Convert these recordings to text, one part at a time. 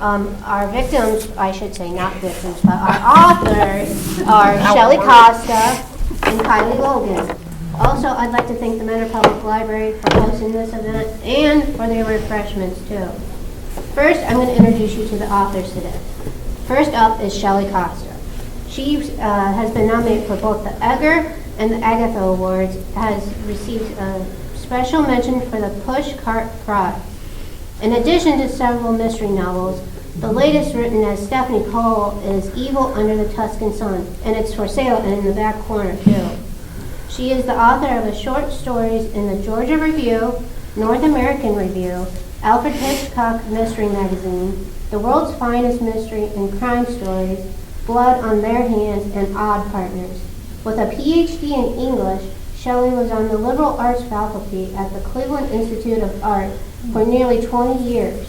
Our victims, I should say not victims, but our authors are Shelley Costa and Kylie Logan. Also, I'd like to thank the Mentor Public Library for hosting this event and for their refreshments too. First, I'm going to introduce you to the authors today. First up is Shelley Costa. She has been nominated for both the Edgar and the Agatha Awards, has received a special mention for the Push Cart Prize. In addition to several mystery novels, the latest written as Stephanie Cole is Evil Under the Tuscan Sun, and it's for sale and in the back corner too. She is the author of the short stories in the Georgia Review, North American Review, Alfred Hitchcock Mystery Magazine, The World's Finest Mystery and Crime Stories, Blood on Their Hands, and Odd Partners. With a PhD in English, Shelley was on the liberal arts faculty at the Cleveland Institute of Art for nearly 20 years.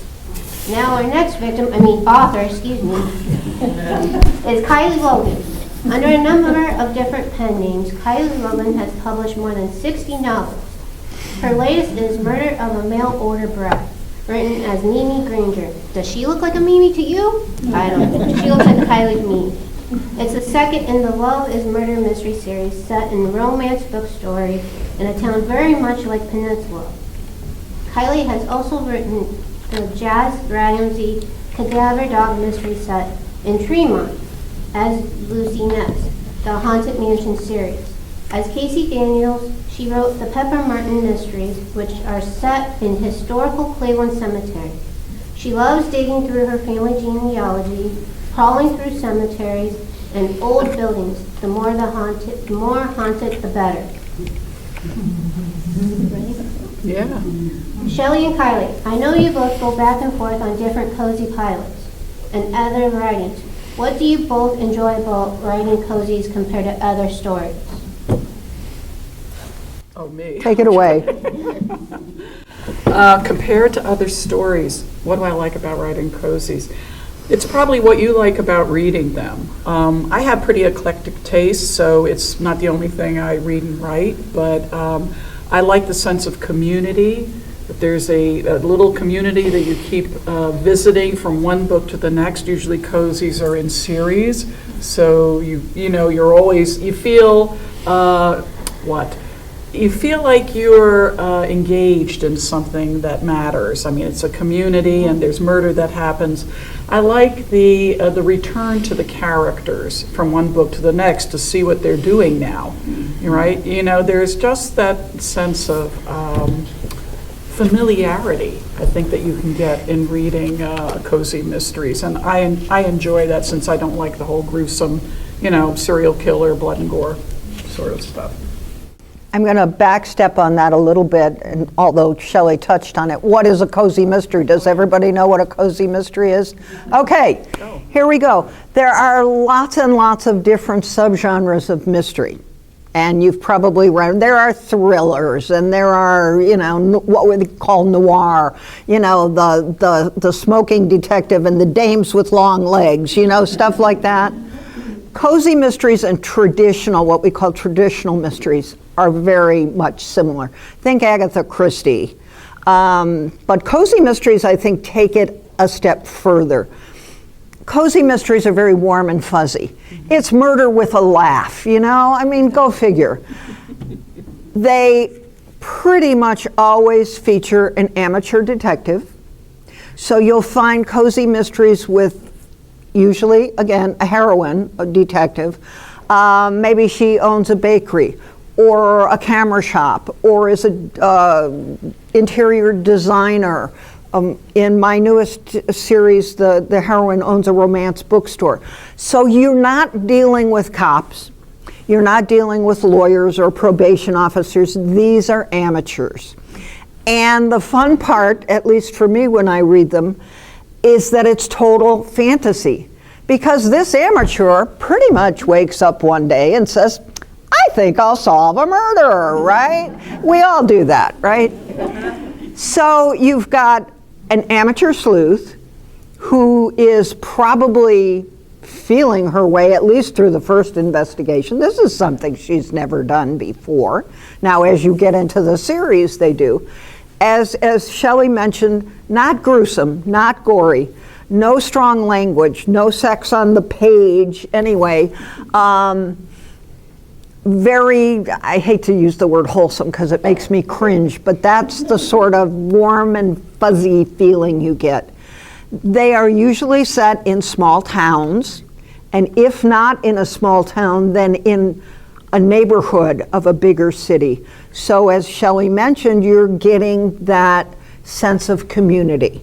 Now our next author, is Kylie Logan. Under a number of different pen names, Kylie Logan has published more than 60 novels. Her latest is Murder of a Mail Order Bride, written as Mimi Granger. Does she look like a Mimi to you? I don't know. She looks like Kylie to me. It's the second in the Love is Murder mystery series set in romance book story in a town very much like Peninsula. Kylie has also written the Jazz Ramsey Cadaver Dog Mystery set in Tremont as Lucy Ness, the Haunted Mansion series. As Casey Daniels, she wrote the Pepper Martin Mysteries, which are set in historical Cleveland Cemetery. She loves digging through her family genealogy, crawling through cemeteries and old buildings. The more haunted, the better. Yeah. Shelley and Kylie, I know you both go back and forth on different cozy pilots and other writings. What do you both enjoy about writing cozies compared to other stories? Oh, me. Take it away. Compared to other stories, what do I like about writing cozies? It's probably what you like about reading them. I have pretty eclectic taste, so it's not the only thing I read and write, but I like the sense of community. That there's a little community that you keep visiting from one book to the next. Usually cozies are in series, so you feel you feel like you're engaged in something that matters. I mean, it's a community and there's murder that happens. I like the return to the characters from one book to the next to see what they're doing now, right? There's just that sense of familiarity, I think, that you can get in reading cozy mysteries. And I enjoy that, since I don't like the whole gruesome, serial killer, blood and gore sort of stuff. I'm going to backstep on that a little bit, and although Shelley touched on it. What is a cozy mystery? Does everybody know what a cozy mystery is? Okay, here we go. There are lots and lots of different subgenres of mystery. And you've probably read, there are thrillers, and there are, what we call noir, the smoking detective and the dames with long legs, stuff like that. Cozy mysteries and what we call traditional mysteries are very much similar. Think Agatha Christie. But cozy mysteries, I think, take it a step further. Cozy mysteries are very warm and fuzzy. It's murder with a laugh, go figure. They pretty much always feature an amateur detective. So you'll find cozy mysteries with usually, again, a heroine, a detective. Maybe she owns a bakery or a camera shop or is an interior designer. In my newest series, the heroine owns a romance bookstore. So you're not dealing with cops. You're not dealing with lawyers or probation officers. These are amateurs. And the fun part, at least for me when I read them, is that it's total fantasy. Because this amateur pretty much wakes up one day and says, I think I'll solve a murder, right? We all do that, right? So you've got an amateur sleuth who is probably feeling her way, at least through the first investigation. This is something she's never done before. Now, as you get into the series, they do. As Shelley mentioned, not gruesome, not gory, no strong language, no sex on the page anyway. Very, I hate to use the word wholesome because it makes me cringe, but that's the sort of warm and fuzzy feeling you get. They are usually set in small towns, and if not in a small town, then in a neighborhood of a bigger city. So as Shelley mentioned, you're getting that sense of community.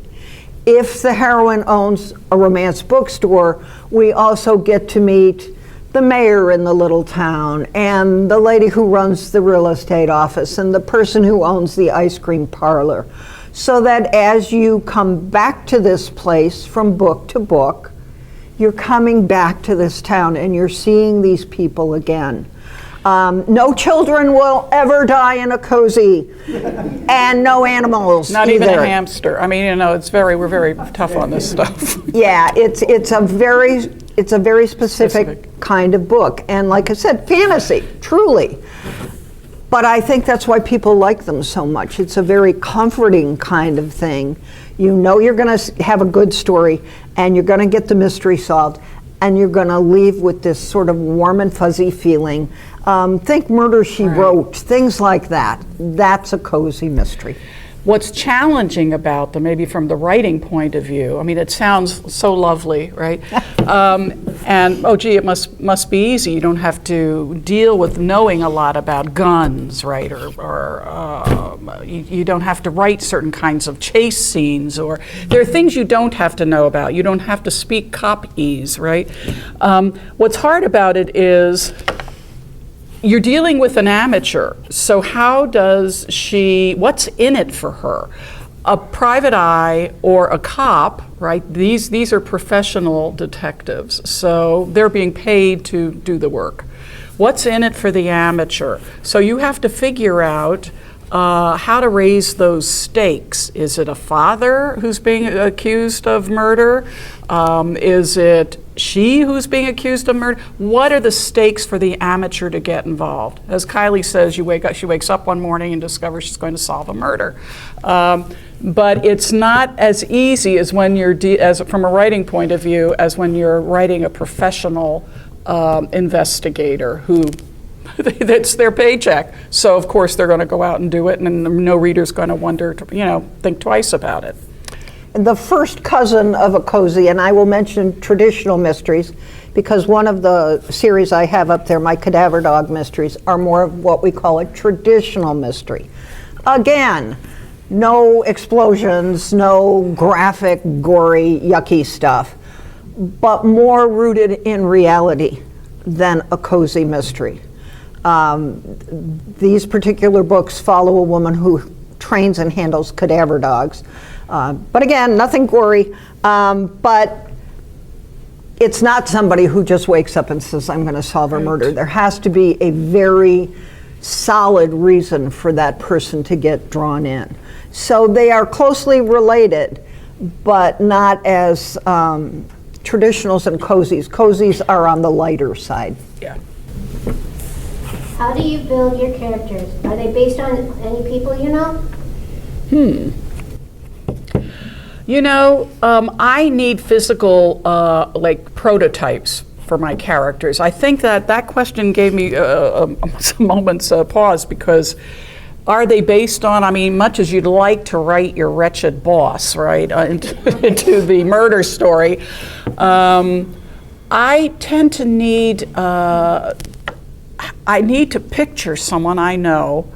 If the heroine owns a romance bookstore, we also get to meet the mayor in the little town, and the lady who runs the real estate office, and the person who owns the ice cream parlor. So that as you come back to this place from book to book, you're coming back to this town and you're seeing these people again. No children will ever die in a cozy, and no animals Not either. even a hamster. I mean, we're very tough on this stuff. Yeah, it's a very specific kind of book, and like I said, fantasy, truly. But I think that's why people like them so much. It's a very comforting kind of thing. You know you're going to have a good story, and you're going to get the mystery solved, and you're going to leave with this sort of warm and fuzzy feeling. Think Murder, She Wrote, things like that. That's a cozy mystery. What's challenging about them, maybe from the writing point of view, I mean, it sounds so lovely, right? And oh gee, it must be easy. You don't have to deal with knowing a lot about guns, right? Or you don't have to write certain kinds of chase scenes, or there are things you don't have to know about. You don't have to speak copyese, right? What's hard about it is you're dealing with an amateur, so how does what's in it for her? A private eye or a cop, right? These are professional detectives, so they're being paid to do the work. What's in it for the amateur? So you have to figure out how to raise those stakes. Is it a father who's being accused of murder? Is it she who's being accused of murder? What are the stakes for the amateur to get involved? As Kylie says, she wakes up one morning and discovers she's going to solve a murder. But it's not as easy as when from a writing point of view, as when you're writing a professional investigator who that's their paycheck. So of course they're going to go out and do it, and no reader's going to think twice about it. The first cousin of a cozy, and I will mention traditional mysteries, because one of the series I have up there, my Cadaver Dog Mysteries, are more of what we call a traditional mystery. Again, no explosions, no graphic, gory, yucky stuff, but more rooted in reality than a cozy mystery. These particular books follow a woman who trains and handles cadaver dogs. But again, nothing gory, but it's not somebody who just wakes up and says, I'm going to solve a murder. There has to be a very solid reason for that person to get drawn in. So they are closely related, but not as traditionals and cozies. Cozies are on the lighter side. Yeah. How do you build your characters? Are they based on any people you know? I need physical, prototypes for my characters. I think that question gave me some moments pause, because are they based on, much as you'd like to write your wretched boss, right, into the murder story, I tend to need, I need to picture someone I know,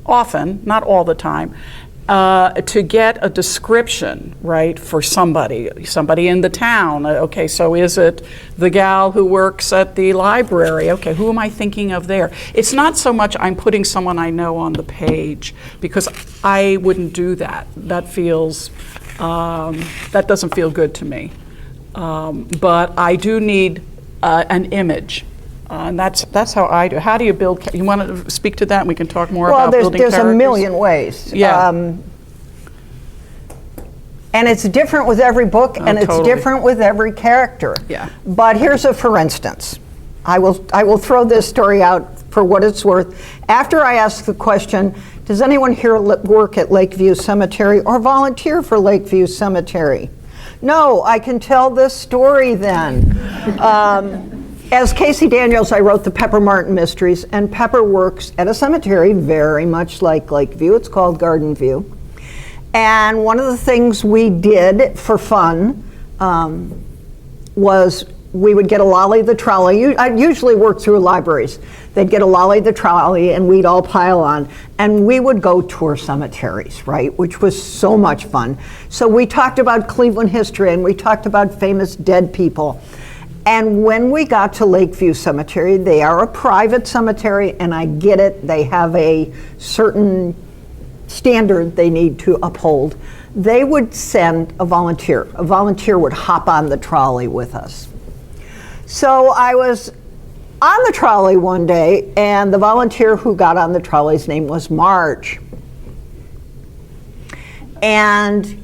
often, not all the time, to get a description, right, for somebody in the town. Okay, so is it the gal who works at the library? Okay, who am I thinking of there? It's not so much I'm putting someone I know on the page, because I wouldn't do that. That feels, that doesn't feel good to me. But I do need an image. And that's how I do. How do you build? You want to speak to that? And we can talk more about building characters. Well, there's a million ways. Yeah. And it's different with every book, and it's totally different with every character. Yeah. But here's a for instance. I will throw this story out for what it's worth. After I ask the question, does anyone here work at Lakeview Cemetery or volunteer for Lakeview Cemetery? No, I can tell this story then. As Casey Daniels, I wrote the Pepper Martin Mysteries, and Pepper works at a cemetery very much like Lakeview. It's called Garden View. And one of the things we did for fun was we would get a lolly the trolley. I usually work through libraries. They'd get a lolly the trolley and we'd all pile on. And we would go tour cemeteries, right? Which was so much fun. So we talked about Cleveland history and we talked about famous dead people. And when we got to Lakeview Cemetery, they are a private cemetery, and I get it, they have a certain standard they need to uphold. They would send a volunteer. A volunteer would hop on the trolley with us. So I was on the trolley one day, and the volunteer who got on the trolley's name was Marge. And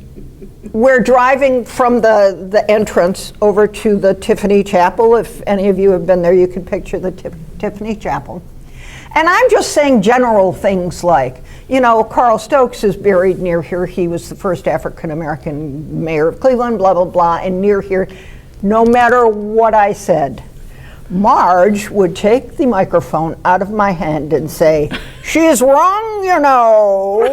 we're driving from the entrance over to the Tiffany Chapel. If any of you have been there, you can picture the Tiffany Chapel. And I'm just saying general things like, you know, Carl Stokes is buried near here. He was the first African-American mayor of Cleveland, blah, blah, blah, and near here. No matter what I said, Marge would take the microphone out of my hand and say, "She's wrong, you know."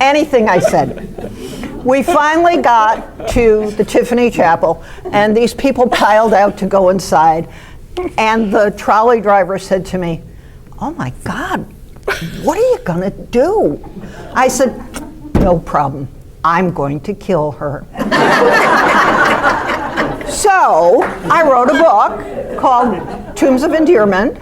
anything I said. We finally got to the Tiffany Chapel, and these people piled out to go inside, and the trolley driver said to me, "Oh my God, what are you gonna do?" I said, "No problem, I'm going to kill her." So I wrote a book called Tombs of Endearment,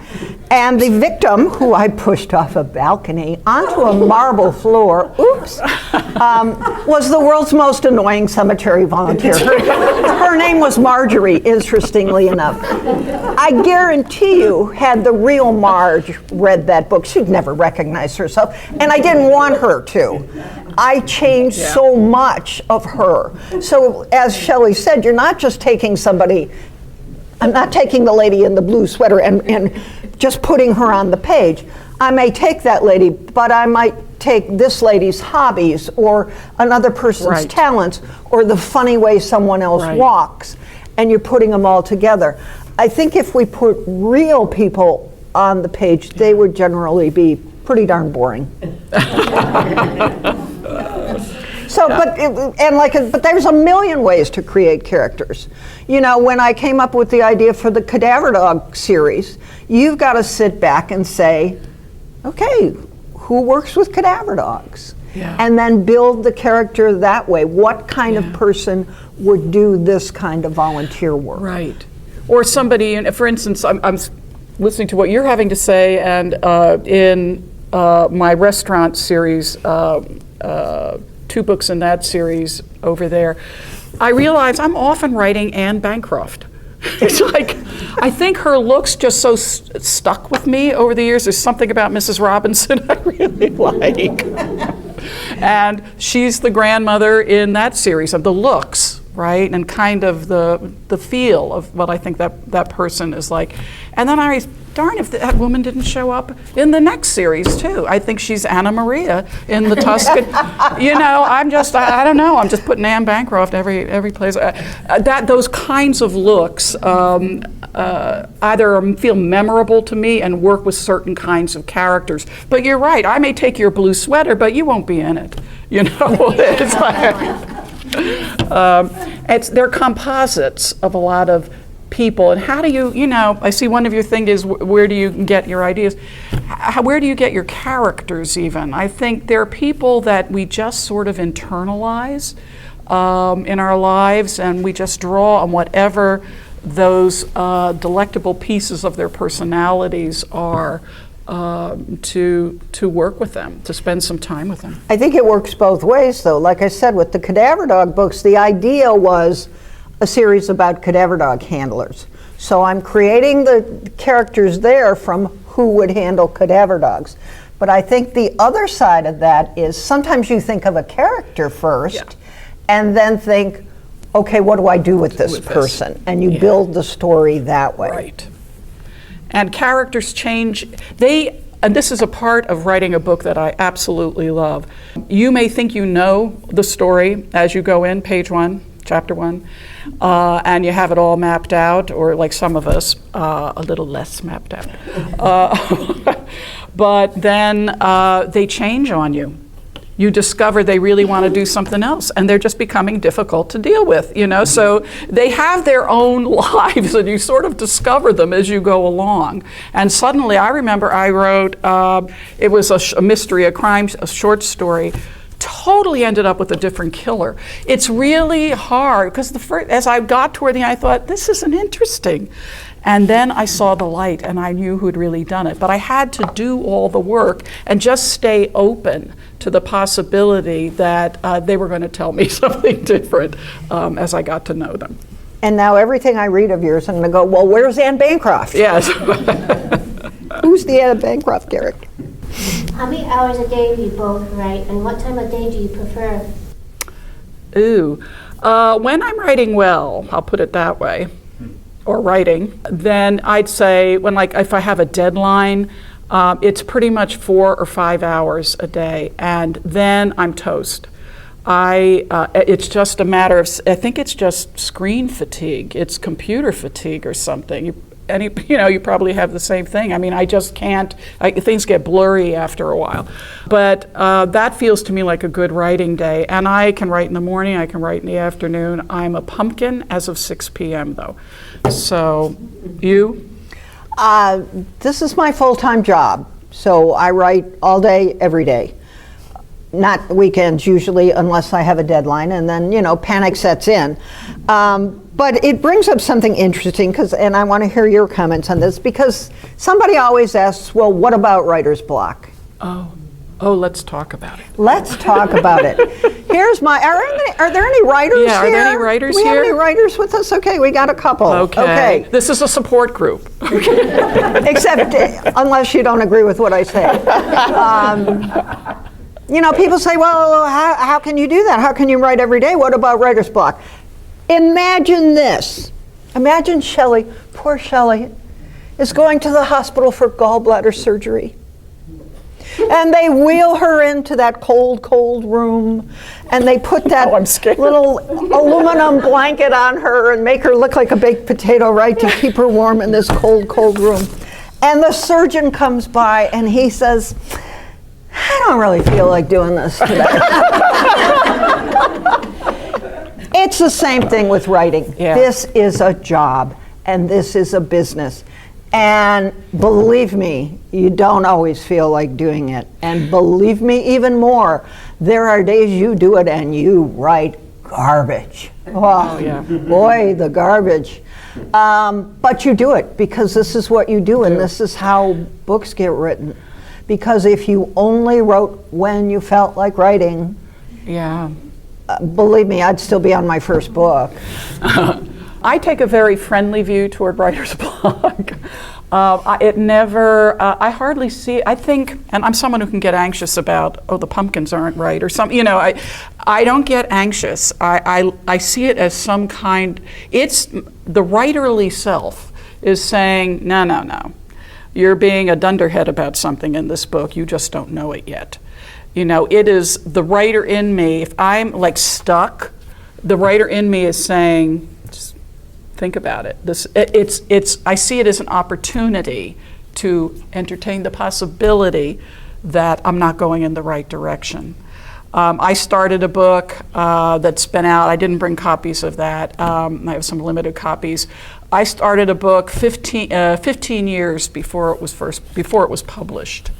and the victim, who I pushed off a balcony onto a marble floor, was the world's most annoying cemetery volunteer. Her name was Marjorie, interestingly enough. I guarantee you, had the real Marge read that book, she'd never recognize herself, and I didn't want her to. I changed so much of her. So as Shelley said, you're not just taking somebody, I'm not taking the lady in the blue sweater and just putting her on the page. I may take that lady, but I might take this lady's hobbies or another person's talents or the funny way someone else walks, and you're putting them all together. I think if we put real people on the page, they would generally be pretty darn boring. So, but there's a million ways to create characters. You know, when I came up with the idea for the Cadaver Dog series, you've got to sit back and say, okay, who works with cadaver dogs? Yeah. And then build the character that way. What kind of person would do this kind of volunteer work? Right. Or somebody, for instance, I'm listening to what you're having to say, and in my restaurant series, 2 books in that series over there, I realize I'm often writing Anne Bancroft. It's like, I think her looks just so stuck with me over the years. There's something about Mrs. Robinson I really like. And she's the grandmother in that series of the looks, right? And kind of the feel of what I think that person is like. And then I, darn, if that woman didn't show up in the next series too. I think she's Anna Maria in the Tuscan. You know, I don't know. I'm just putting Anne Bancroft every place. Those kinds of looks either feel memorable to me and work with certain kinds of characters. But you're right. I may take your blue sweater, but you won't be in it. You know, it's like they're composites of a lot of people. And how do you know, I see one of your things is where do you get your ideas? Where do you get your characters even? I think there are people that we just sort of internalize in our lives, and we just draw on whatever those delectable pieces of their personalities are to work with them, to spend some time with them. I think it works both ways, though. Like I said, with the Cadaver Dog books, the idea was a series about cadaver dog handlers. So I'm creating the characters there from who would handle cadaver dogs. But I think the other side of that is sometimes you think of a character first and then think, okay, what do I do with this person? And you build the story that way. Right. And characters change. They and this is a part of writing a book that I absolutely love. You may think you know the story as you go in, page 1, chapter 1, and you have it all mapped out, or like some of us, a little less mapped out. But then they change on you. You discover they really want to do something else, and they're just becoming difficult to deal with, So they have their own lives, and you sort of discover them as you go along. And suddenly, I remember I wrote, it was a mystery, a crime, a short story, totally ended up with a different killer. It's really hard, because as I got toward the end, I thought, this isn't interesting. And then I saw the light, and I knew who'd really done it. But I had to do all the work and just stay open to the possibility that they were going to tell me something different as I got to know them. And now everything I read of yours, I'm going to go, well, where's Anne Bancroft? Yes. Who's the Anne Bancroft character? How many hours a day do you both write, and what time of day do you prefer? Ooh. When I'm writing well, I'll put it that way, or writing, then I'd say if I have a deadline, it's pretty much 4 or 5 hours a day, and then I'm toast. It's just a matter of, I think it's just screen fatigue. It's computer fatigue or something. You probably have the same thing. I mean, I just can't, things get blurry after a while. But that feels to me like a good writing day. And I can write in the morning, I can write in the afternoon. I'm a pumpkin as of 6 p.m. though. So, you? This is my full-time job. So I write all day, every day. Not weekends usually, unless I have a deadline, and then, panic sets in. But it brings up something interesting, and I want to hear your comments on this, because somebody always asks, well, what about writer's block? Oh, let's talk about it. Let's talk about it. Here's are there any writers here? Yeah, are there any writers here? Do we have here? any writers with us? Okay, we got a couple. Okay. This is a support group. Except unless you don't agree with what I say. People say, well, how can you do that? How can you write every day? What about writer's block? Imagine this. Imagine Shelley, poor Shelley, is going to the hospital for gallbladder surgery. And they wheel her into that cold, cold room, and they put that little aluminum blanket on her and make her look like a baked potato, right, to keep her warm in this cold, cold room. And the surgeon comes by, and he says, I don't really feel like doing this today. It's the same thing with writing. Yeah. This is a job, and this is a business. And believe me, you don't always feel like doing it. And believe me even more, there are days you do it and you write garbage. Oh yeah. Boy, the garbage. But you do it because this is what you do, and this is how books get written. Because if you only wrote when you felt like writing, believe me, I'd still be on my first book. I take a very friendly view toward writer's block. I hardly see, I think, and I'm someone who can get anxious about, the pumpkins aren't right, or something, I don't get anxious. I see it as some kind, it's the writerly self is saying, no. You're being a dunderhead about something in this book, you just don't know it yet. It is the writer in me, if I'm like stuck, the writer in me is saying, just think about it. I see it as an opportunity to entertain the possibility that I'm not going in the right direction. I started a book that's been out. I didn't bring copies of that. I have some limited copies. I started a book 15 years before it was published.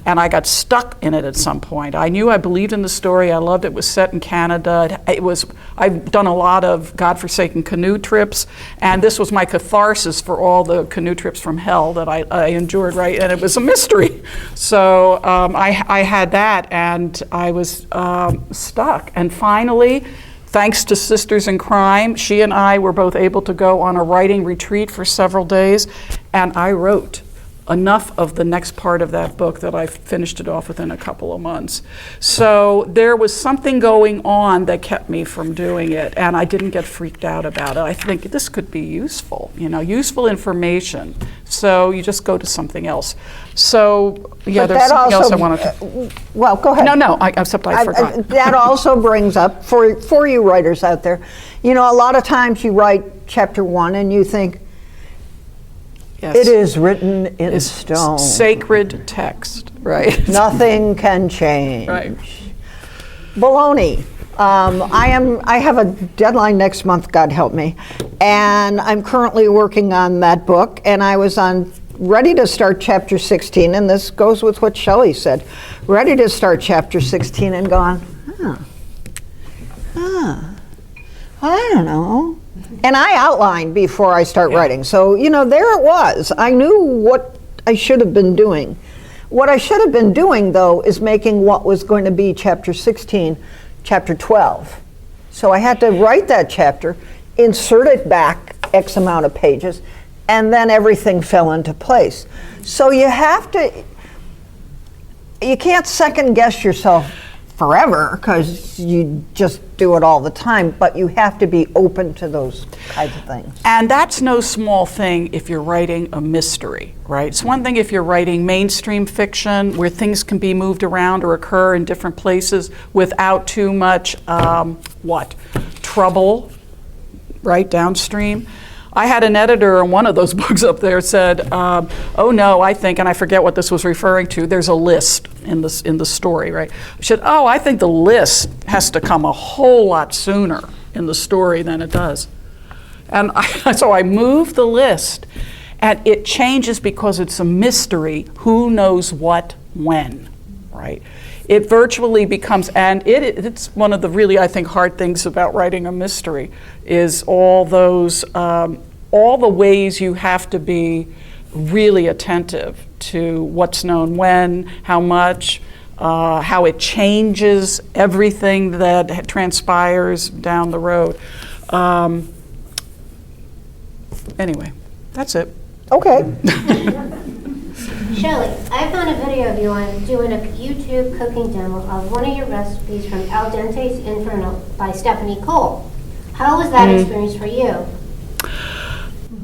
And I got stuck in it at some point. I knew I believed in the story. I loved it. It was set in Canada. I've done a lot of godforsaken canoe trips, and this was my catharsis for all the canoe trips from hell that I endured, right? And it was a mystery. So I had that, and I was stuck. And finally, thanks to Sisters in Crime, she and I were both able to go on a writing retreat for several days, and I wrote enough of the next part of that book that I finished it off within a couple of months. So there was something going on that kept me from doing it, and I didn't get freaked out about it. I think this could be useful, useful information. So you just go to something else. So, yeah, But there's that something else I also- wanted to... Well, go ahead. No, except I forgot. That also brings up, for you writers out there, a lot of times you write chapter 1 and you think, Yes. it is written in It's stone. sacred text, right? Nothing can change. Right. Baloney. I have a deadline next month, God help me, and I'm currently working on that book, and I was ready to start chapter 16, and this goes with what Shelley said, ready to start chapter 16 and gone, I don't know. And I outlined before I start writing, so there it was. I knew what I should have been doing. What I should have been doing, though, is making what was going to be chapter 16, chapter 12. So I had to write that chapter, insert it back X amount of pages, and then everything fell into place. So you can't second guess yourself forever, because you just do it all the time, but you have to be open to those kinds of things. And that's no small thing if you're writing a mystery, right? It's one thing if you're writing mainstream fiction where things can be moved around or occur in different places without too much, trouble, right, downstream. I had an editor on one of those books up there said, oh no, I think, and I forget what this was referring to, there's a list in the story, right? She said, oh, I think the list has to come a whole lot sooner in the story than it does. And so I moved the list, and it changes because it's a mystery, who knows what, when, right? It virtually becomes, and it's one of the really, I think, hard things about writing a mystery, is all the ways you have to be really attentive to what's known when, how much, how it changes everything that transpires down the road. Anyway, that's it. Okay. Shelley, I found a video of you doing a YouTube cooking demo of one of your recipes from Al Dente's Inferno by Stephanie Cole. How was that experience for you?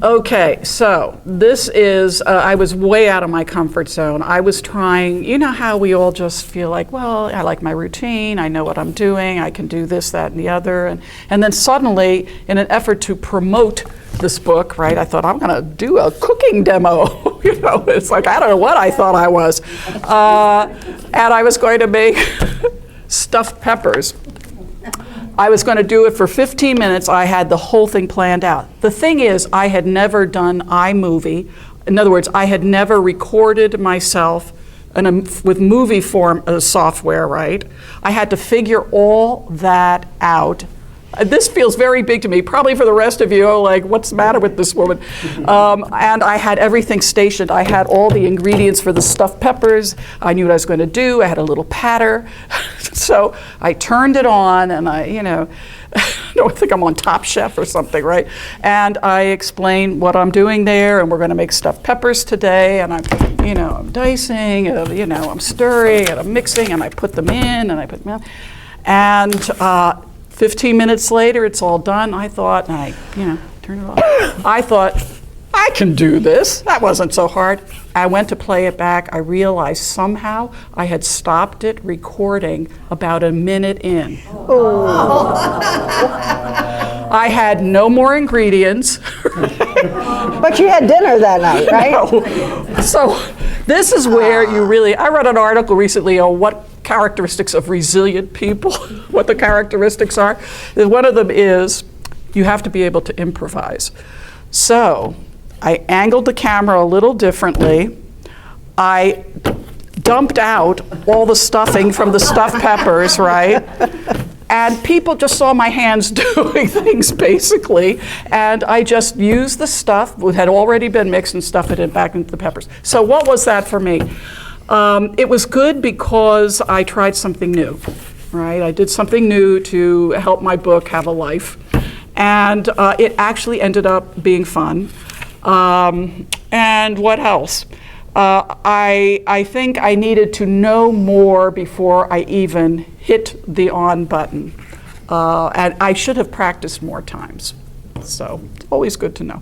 Okay, so this is, I was way out of my comfort zone. I was trying, how we all just feel like, well, I like my routine, I know what I'm doing, I can do this, that, and the other. And then suddenly, in an effort to promote this book, right, I thought, I'm going to do a cooking demo. It's like, I don't know what I thought I was. And I was going to make stuffed peppers. I was going to do it for 15 minutes. I had the whole thing planned out. The thing is, I had never done iMovie. In other words, I had never recorded myself with movie form software, right? I had to figure all that out. This feels very big to me, probably for the rest of you, like, what's the matter with this woman? And I had everything stationed. I had all the ingredients for the stuffed peppers. I knew what I was going to do. I had a little patter. So I turned it on, and I don't think I'm on Top Chef or something, right? And I explained what I'm doing there, and we're going to make stuffed peppers today, and I'm dicing, and, I'm stirring, and I'm mixing, and I put them in, and I put them in. And 15 minutes later, it's all done. I thought, and I, turn it off. I thought, I can do this. That wasn't so hard. I went to play it back. I realized somehow I had stopped it recording about a minute in. Oh. I had no more ingredients. But you had dinner that night, right? No. So this is where you really, I read an article recently on what characteristics of resilient people, what the characteristics are. One of them is you have to be able to improvise. So I angled the camera a little differently. I dumped out all the stuffing from the stuffed peppers, right? And people just saw my hands doing things, basically. And I just used the stuff that had already been mixed and stuffed it back into the peppers. So what was that for me? It was good because I tried something new, right? I did something new to help my book have a life. And it actually ended up being fun. And what else? I think I needed to know more before I even hit the on button. And I should have practiced more times. So it's always good to know.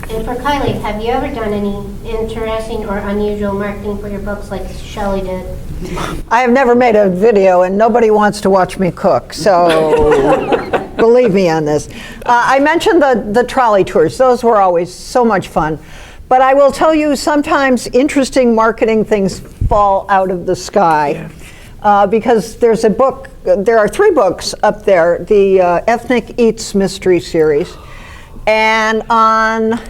And for Kylie, have you ever done any interesting or unusual marketing for your books like Shelley did? I have never made a video, and nobody wants to watch me cook, so believe me on this. I mentioned the trolley tours. Those were always so much fun. But I will tell you, sometimes interesting marketing things fall out of the sky. Because there's a book, there are 3 books up there, the Ethnic Eats Mystery Series. And on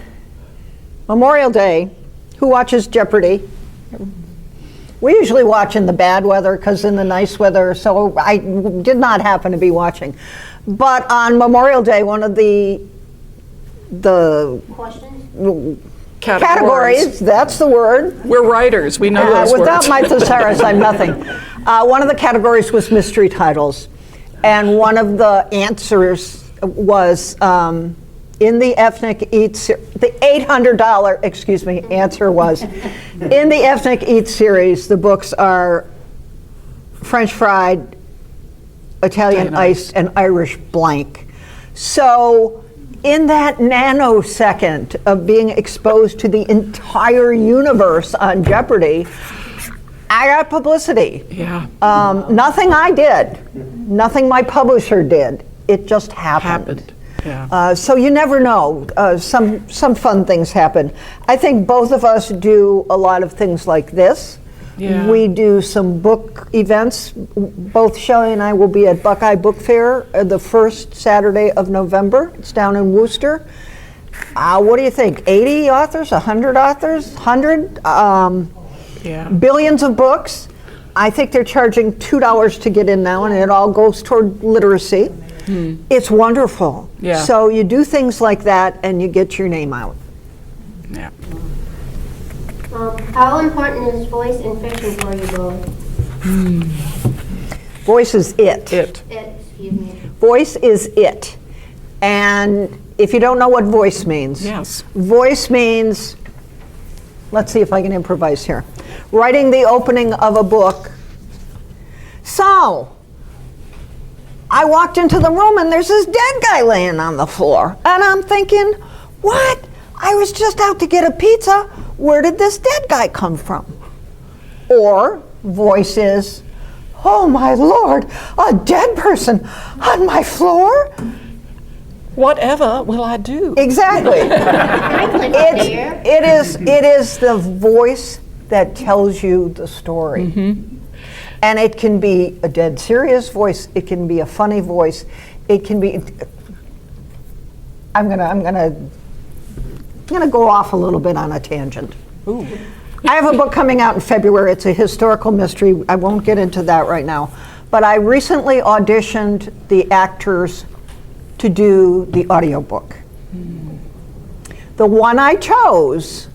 Memorial Day, who watches Jeopardy? We usually watch in the bad weather because in the nice weather, so I did not happen to be watching. But on Memorial Day, one of the Questions? categories, that's the word. We're writers, we know those Without words. my thesaurus, I'm nothing. One of the categories was mystery titles, and one of the answers was in the Ethnic Eats, the $800, answer was, in the Ethnic Eats series, the books are French fried, Italian iced, and Irish blank. So in that nanosecond of being exposed to the entire universe on Jeopardy, I got publicity. Yeah. Nothing I did, nothing my publisher did. It just happened. Yeah. So you never know. Some fun things happen. I think both of us do a lot of things like this. Yeah. We do some book events. Both Shelley and I will be at Buckeye Book Fair the first Saturday of November. It's down in Worcester. What do you think? 80 authors? 100 authors? 100? Yeah. Billions of books. I think they're charging $2 to get in now, and it all goes toward literacy. It's wonderful. Yeah. So you do things like that, and you get your name out. Yeah. How important is voice in fiction for you both? Voice is it. Excuse me. Voice is it. And if you don't know what voice means, Yes. voice means, let's see if I can improvise here, writing the opening of a book. So, I walked into the room and there's this dead guy laying on the floor. And I'm thinking, what? I was just out to get a pizza. Where did this dead guy come from? Or voice is, oh my Lord, a dead person on my floor? Whatever will I do? Exactly. Franklin up there. It is the voice that tells you the story. And it can be a dead serious voice, it can be a funny voice, it can be, I'm gonna go off a little bit on a tangent. Ooh. I have a book coming out in February. It's a historical mystery. I won't get into that right now. But I recently auditioned the actors to do the audiobook. The one I chose,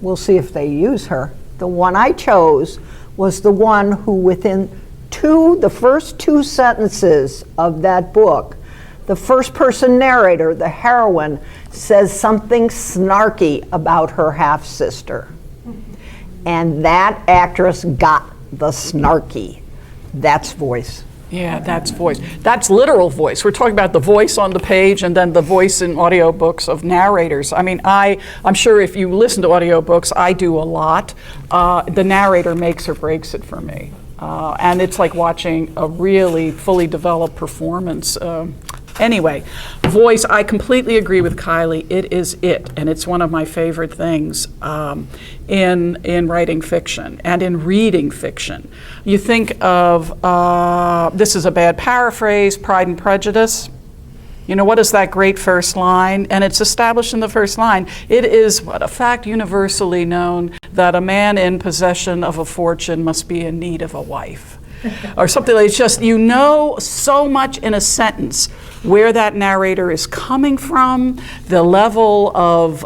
we'll see if they use her, the one I chose was the one who within the first 2 sentences of that book, the first person narrator, the heroine, says something snarky about her half-sister. And that actress got the snarky. That's voice. Yeah, that's voice. That's literal voice. We're talking about the voice on the page and then the voice in audiobooks of narrators. I mean, I'm sure if you listen to audiobooks, I do a lot. The narrator makes or breaks it for me. And it's like watching a really fully developed performance. Anyway, voice, I completely agree with Kylie. It is it, and it's one of my favorite things in writing fiction and in reading fiction. You think of, this is a bad paraphrase, Pride and Prejudice. You know, what is that great first line? And it's established in the first line. It is a fact universally known that a man in possession of a fortune must be in need of a wife. Or something like, it's just, you know so much in a sentence where that narrator is coming from, the level of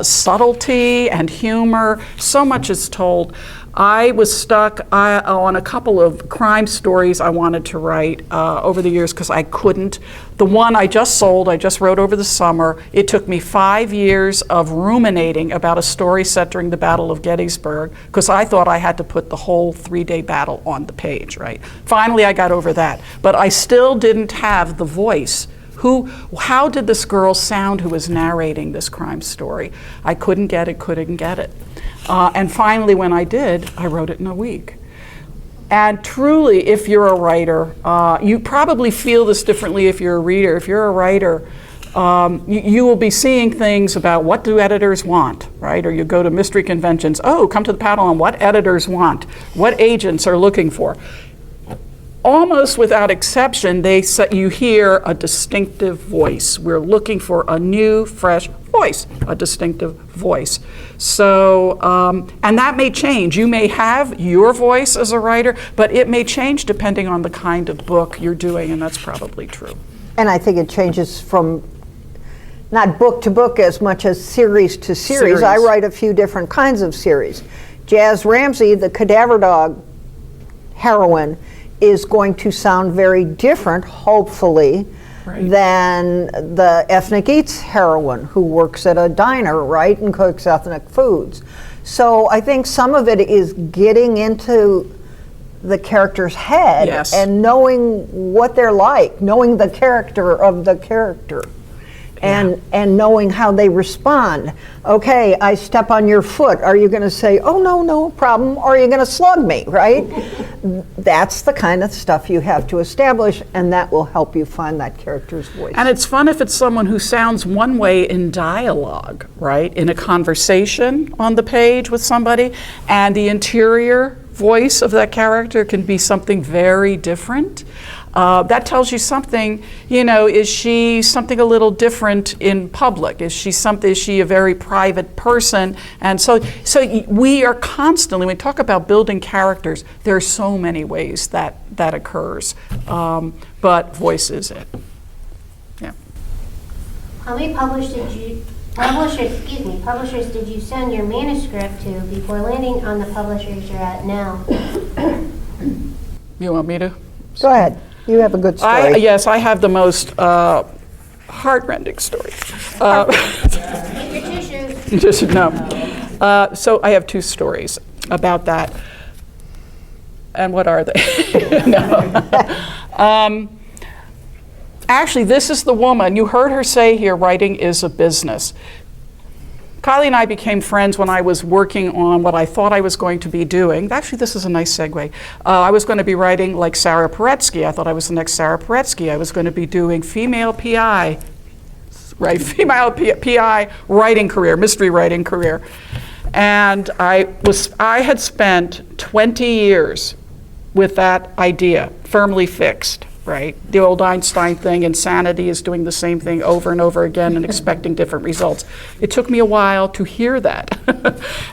subtlety and humor, so much is told. I was stuck on a couple of crime stories I wanted to write over the years because I couldn't. The one I just sold, I just wrote over the summer, it took me 5 years of ruminating about a story set during the Battle of Gettysburg, because I thought I had to put the whole 3-day battle on the page, right? Finally, I got over that. But I still didn't have the voice. How did this girl sound who was narrating this crime story? I couldn't get it. And finally, when I did, I wrote it in a week. And truly, if you're a writer, you probably feel this differently if you're a reader. If you're a writer, you will be seeing things about what do editors want, right? Or you go to mystery conventions, oh, come to the panel on what editors want, what agents are looking for. Almost without exception, you hear a distinctive voice. We're looking for a new, fresh voice, a distinctive voice. So, and that may change. You may have your voice as a writer, but it may change depending on the kind of book you're doing, and that's probably true. And I think it changes from not book to book as much as series to series. I write a few different kinds of series. Jazz Ramsey, the Cadaver Dog heroine, is going to sound very different, hopefully, than the Ethnic Eats heroine who works at a diner, right, and cooks ethnic foods. So I think some of it is getting into the character's head and knowing what they're like, knowing the character of the character. And knowing how they respond. Okay, I step on your foot. Are you going to say, oh, no problem, or are you going to slug me, right? That's the kind of stuff you have to establish, and that will help you find that character's voice. And it's fun if it's someone who sounds one way in dialogue, right? In a conversation on the page with somebody, and the interior voice of that character can be something very different. That tells you something, is she something a little different in public? Is she a very private person? And so we are constantly, when we talk about building characters, there are so many ways that occurs, but voice is it. Yeah. How many publishers did you send your manuscript to before landing on the publishers you're at now? You want me to? Go ahead. You have a good story. Yes, I have the most heartrending story. Take your tissues. Just no. So I have 2 stories about that. And what are they? Actually, this is the woman. You heard her say here, writing is a business. Kylie and I became friends when I was working on what I thought I was going to be doing. Actually, this is a nice segue. I was going to be writing like Sarah Paretsky. I thought I was the next Sarah Paretsky. I was going to be doing female PI, right? Female PI writing career, mystery writing career. And I had spent 20 years with that idea, firmly fixed. Right? The old Einstein thing, insanity is doing the same thing over and over again and expecting different results. It took me a while to hear that.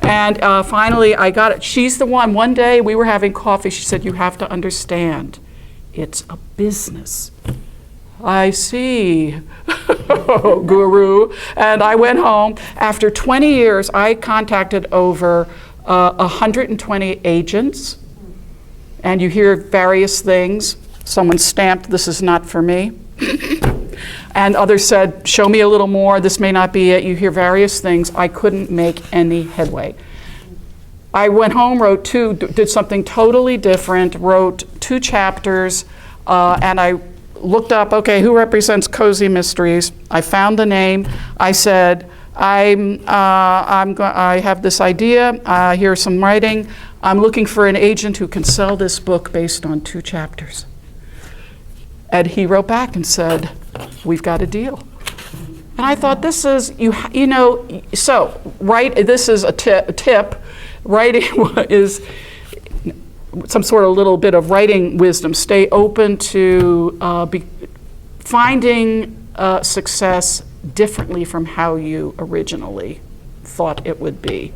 And finally, I got it. She's the one. One day we were having coffee. She said, you have to understand, it's a business. I see, guru. And I went home. After 20 years, I contacted over 120 agents. And you hear various things. Someone stamped, this is not for me. And others said, show me a little more, this may not be it. You hear various things. I couldn't make any headway. I went home, did something totally different, wrote 2 chapters, and I looked up, okay, who represents Cozy Mysteries? I found the name. I said, I have this idea, here's some writing. I'm looking for an agent who can sell this book based on 2 chapters. And he wrote back and said, we've got a deal. And I thought, this is, this is a tip. Writing is some sort of little bit of writing wisdom. Stay open to finding success differently from how you originally thought it would be,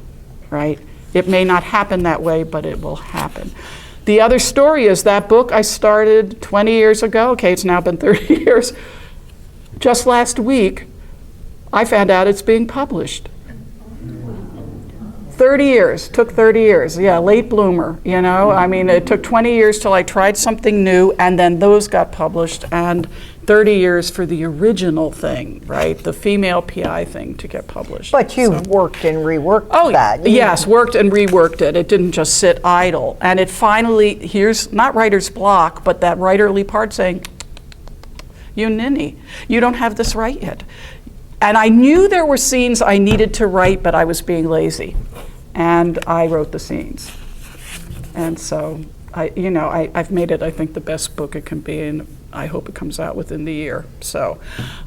right? It may not happen that way, but it will happen. The other story is that book I started 20 years ago. Okay, it's now been 30 years. Just last week, I found out it's being published. 30 years, took 30 years. Yeah, late bloomer, you know. I mean, it took 20 years till I tried something new, and then those got published, and 30 years for the original thing, right? The female PI thing to get published. But you've worked and reworked that. Yes, worked and reworked it. It didn't just sit idle. And it finally, here's not writer's block, but that writerly part saying, you ninny, you don't have this right yet. And I knew there were scenes I needed to write, but I was being lazy. And I wrote the scenes. And so, I've made it, I think, the best book it can be, and I hope it comes out within the year. So,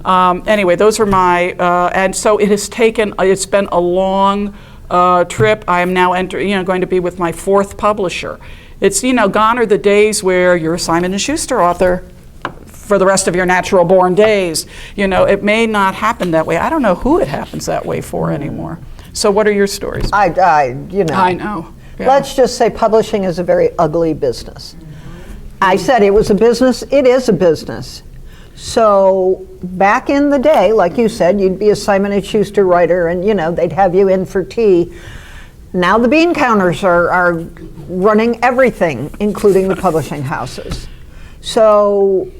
anyway, those are my, and so it's been a long trip. I am now going to be with my 4th publisher. It's, gone are the days where you're a Simon & Schuster author for the rest of your natural born days. It may not happen that way. I don't know who it happens that way for anymore. So what are your stories? I I know. Yeah. Let's just say publishing is a very ugly business. I said it was a business. It is a business. So back in the day, like you said, you'd be a Simon & Schuster writer, and they'd have you in for tea. Now the bean counters are running everything, including the publishing houses. So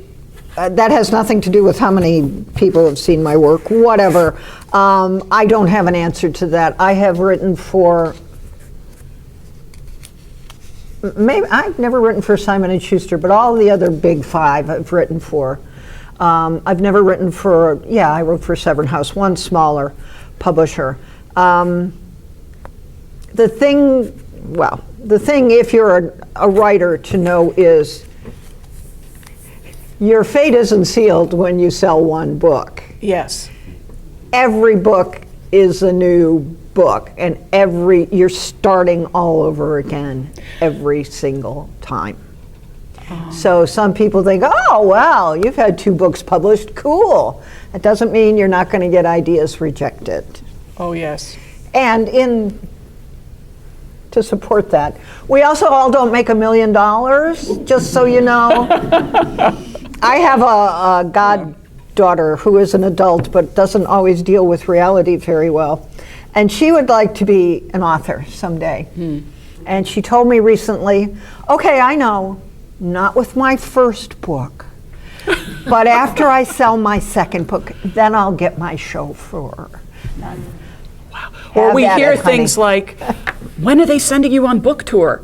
that has nothing to do with how many people have seen my work, whatever. I don't have an answer to that. I have written for, maybe I've never written for Simon & Schuster, but all the other big 5 I've written for. I've never written for, I wrote for Severn House, one smaller publisher. The thing, if you're a writer, to know is your fate isn't sealed when you sell one book. Yes. Every book is a new book, and you're starting all over again every single time. So some people think, oh, well, you've had 2 books published, cool. That doesn't mean you're not going to get ideas rejected. Oh, yes. And to support that, we also all don't make $1 million, just so you know. I have a goddaughter who is an adult but doesn't always deal with reality very well. And she would like to be an author someday. And she told me recently, okay, I know, not with my first book, but after I sell my 2nd book, then I'll get my chauffeur. Wow. Or we hear things like, when are they sending you on book tour?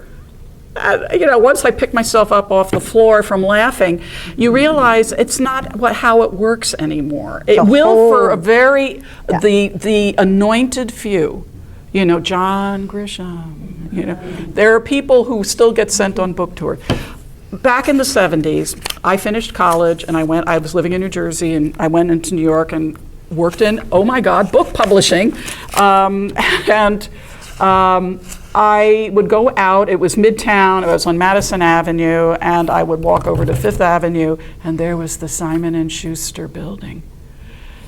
Once I pick myself up off the floor from laughing, you realize it's not how it works anymore. It will for a very, the anointed few, John Grisham, there are people who still get sent on book tour. Back in the 70s, I finished college and I was living in New Jersey, and I went into New York and worked in, oh my God, book publishing. I would go out, it was Midtown, it was on Madison Avenue, and I would walk over to 5th Avenue, and there was the Simon & Schuster building.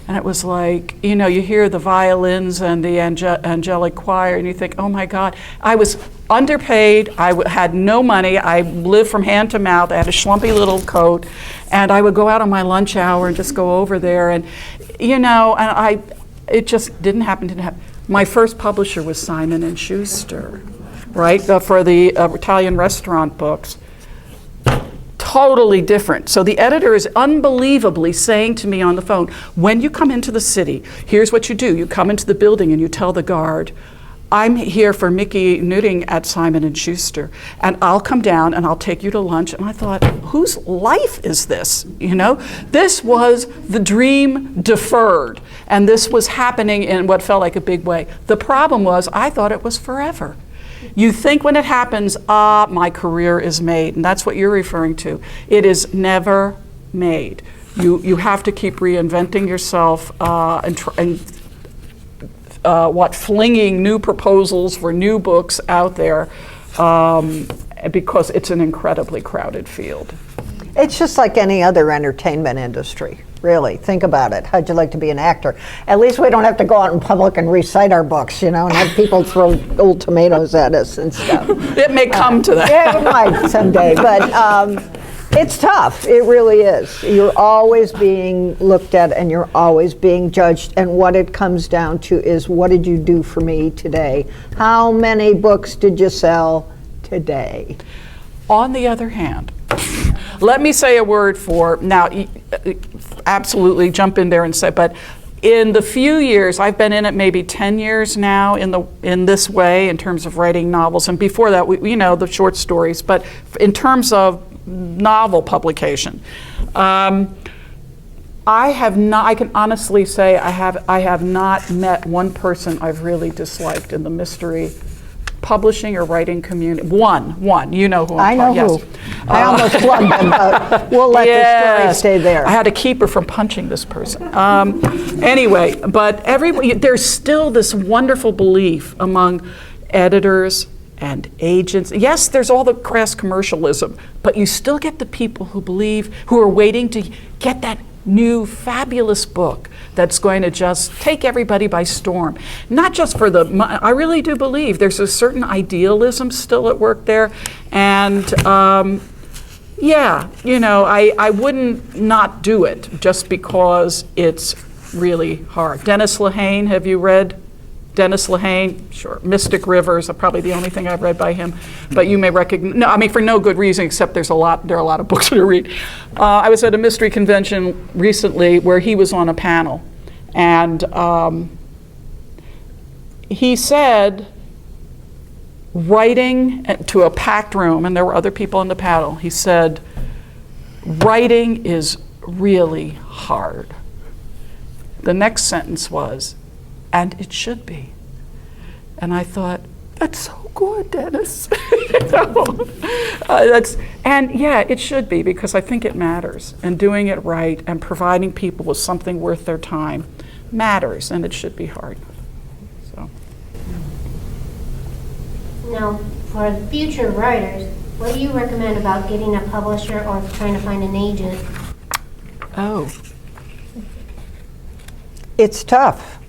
And it was like, you hear the violins and the angelic choir, and you think, oh my God. I was underpaid, I had no money, I lived from hand to mouth, I had a schlumpy little coat, and I would go out on my lunch hour and just go over there, and it just didn't happen. My first publisher was Simon & Schuster, right, for the Italian restaurant books. Totally different. So the editor is unbelievably saying to me on the phone, when you come into the city, here's what you do. You come into the building and you tell the guard, I'm here for Mickey Nutting at Simon & Schuster, and I'll come down and I'll take you to lunch. And I thought, whose life is this? This was the dream deferred, and this was happening in what felt like a big way. The problem was, I thought it was forever. You think when it happens, my career is made, and that's what you're referring to. It is never made. You have to keep reinventing yourself flinging new proposals for new books out there because it's an incredibly crowded field. It's just like any other entertainment industry, really. Think about it. How'd you like to be an actor? At least we don't have to go out in public and recite our books, and have people throw old tomatoes at us and stuff. It may come to that. Yeah, it might someday. But It's tough. It really is. You're always being looked at and you're always being judged. And what it comes down to is, what did you do for me today? How many books did you sell today? On the other hand, let me say a word for, now, absolutely jump in there and say, but in the few years, I've been in it maybe 10 years now in this way, in terms of writing novels, and before that, the short stories, but in terms of novel publication, I can honestly say I have not met one person I've really disliked in the mystery publishing or writing community. One, you know who I'm I know talking, who. yes. I almost plugged them, but we'll let the story stay there. I had to keep her from punching this person. Anyway, but there's still this wonderful belief among editors and agents. Yes, there's all the crass commercialism, but you still get the people who are waiting to get that new fabulous book that's going to just take everybody by storm. Not just for I really do believe there's a certain idealism still at work there. And I wouldn't not do it just because it's really hard. Dennis Lehane, have you read Dennis Lehane? Sure. Mystic Rivers are probably the only thing I've read by him, but you may recognize, no, I mean for no good reason except there are a lot of books to read. I was at a mystery convention recently where he was on a panel, and he said, writing to a packed room, and there were other people on the panel, he said, writing is really hard. The next sentence was, and it should be. And I thought, that's so good, Dennis. It should be, because I think it matters. And doing it right and providing people with something worth their time matters, and it should be hard. So. Now, for future writers, what do you recommend about getting a publisher or trying to find an agent? Oh. It's tough.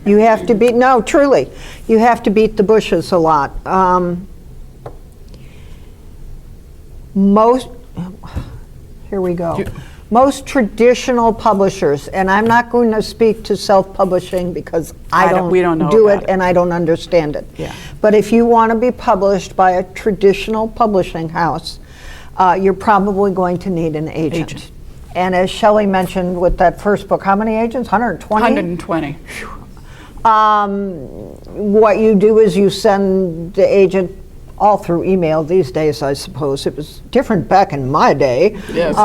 You have to truly, you have to beat the bushes a lot. Here we go. Most traditional publishers, and I'm not going to speak to self-publishing because we don't do it and I don't understand it. Yeah. But if you want to be published by a traditional publishing house, you're probably going to need an agent. And as Shelley mentioned with that first book, how many agents? 120? 120. What you do is you send the agent all through email these days, I suppose. It was different back in my day. Yes.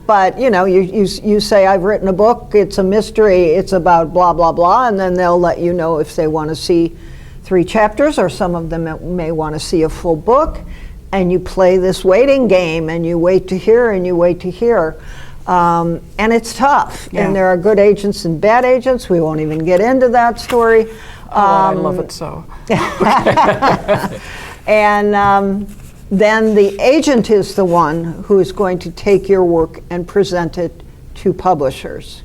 But you say, I've written a book, it's a mystery, it's about blah, blah, blah, and then they'll let you know if they want to see 3 chapters, or some of them may want to see a full book, and you play this waiting game, and you wait to hear, and you wait to hear. And it's tough, and there are good agents and bad agents. We won't even get into that story. I love it so. And then the agent is the one who is going to take your work and present it to publishers.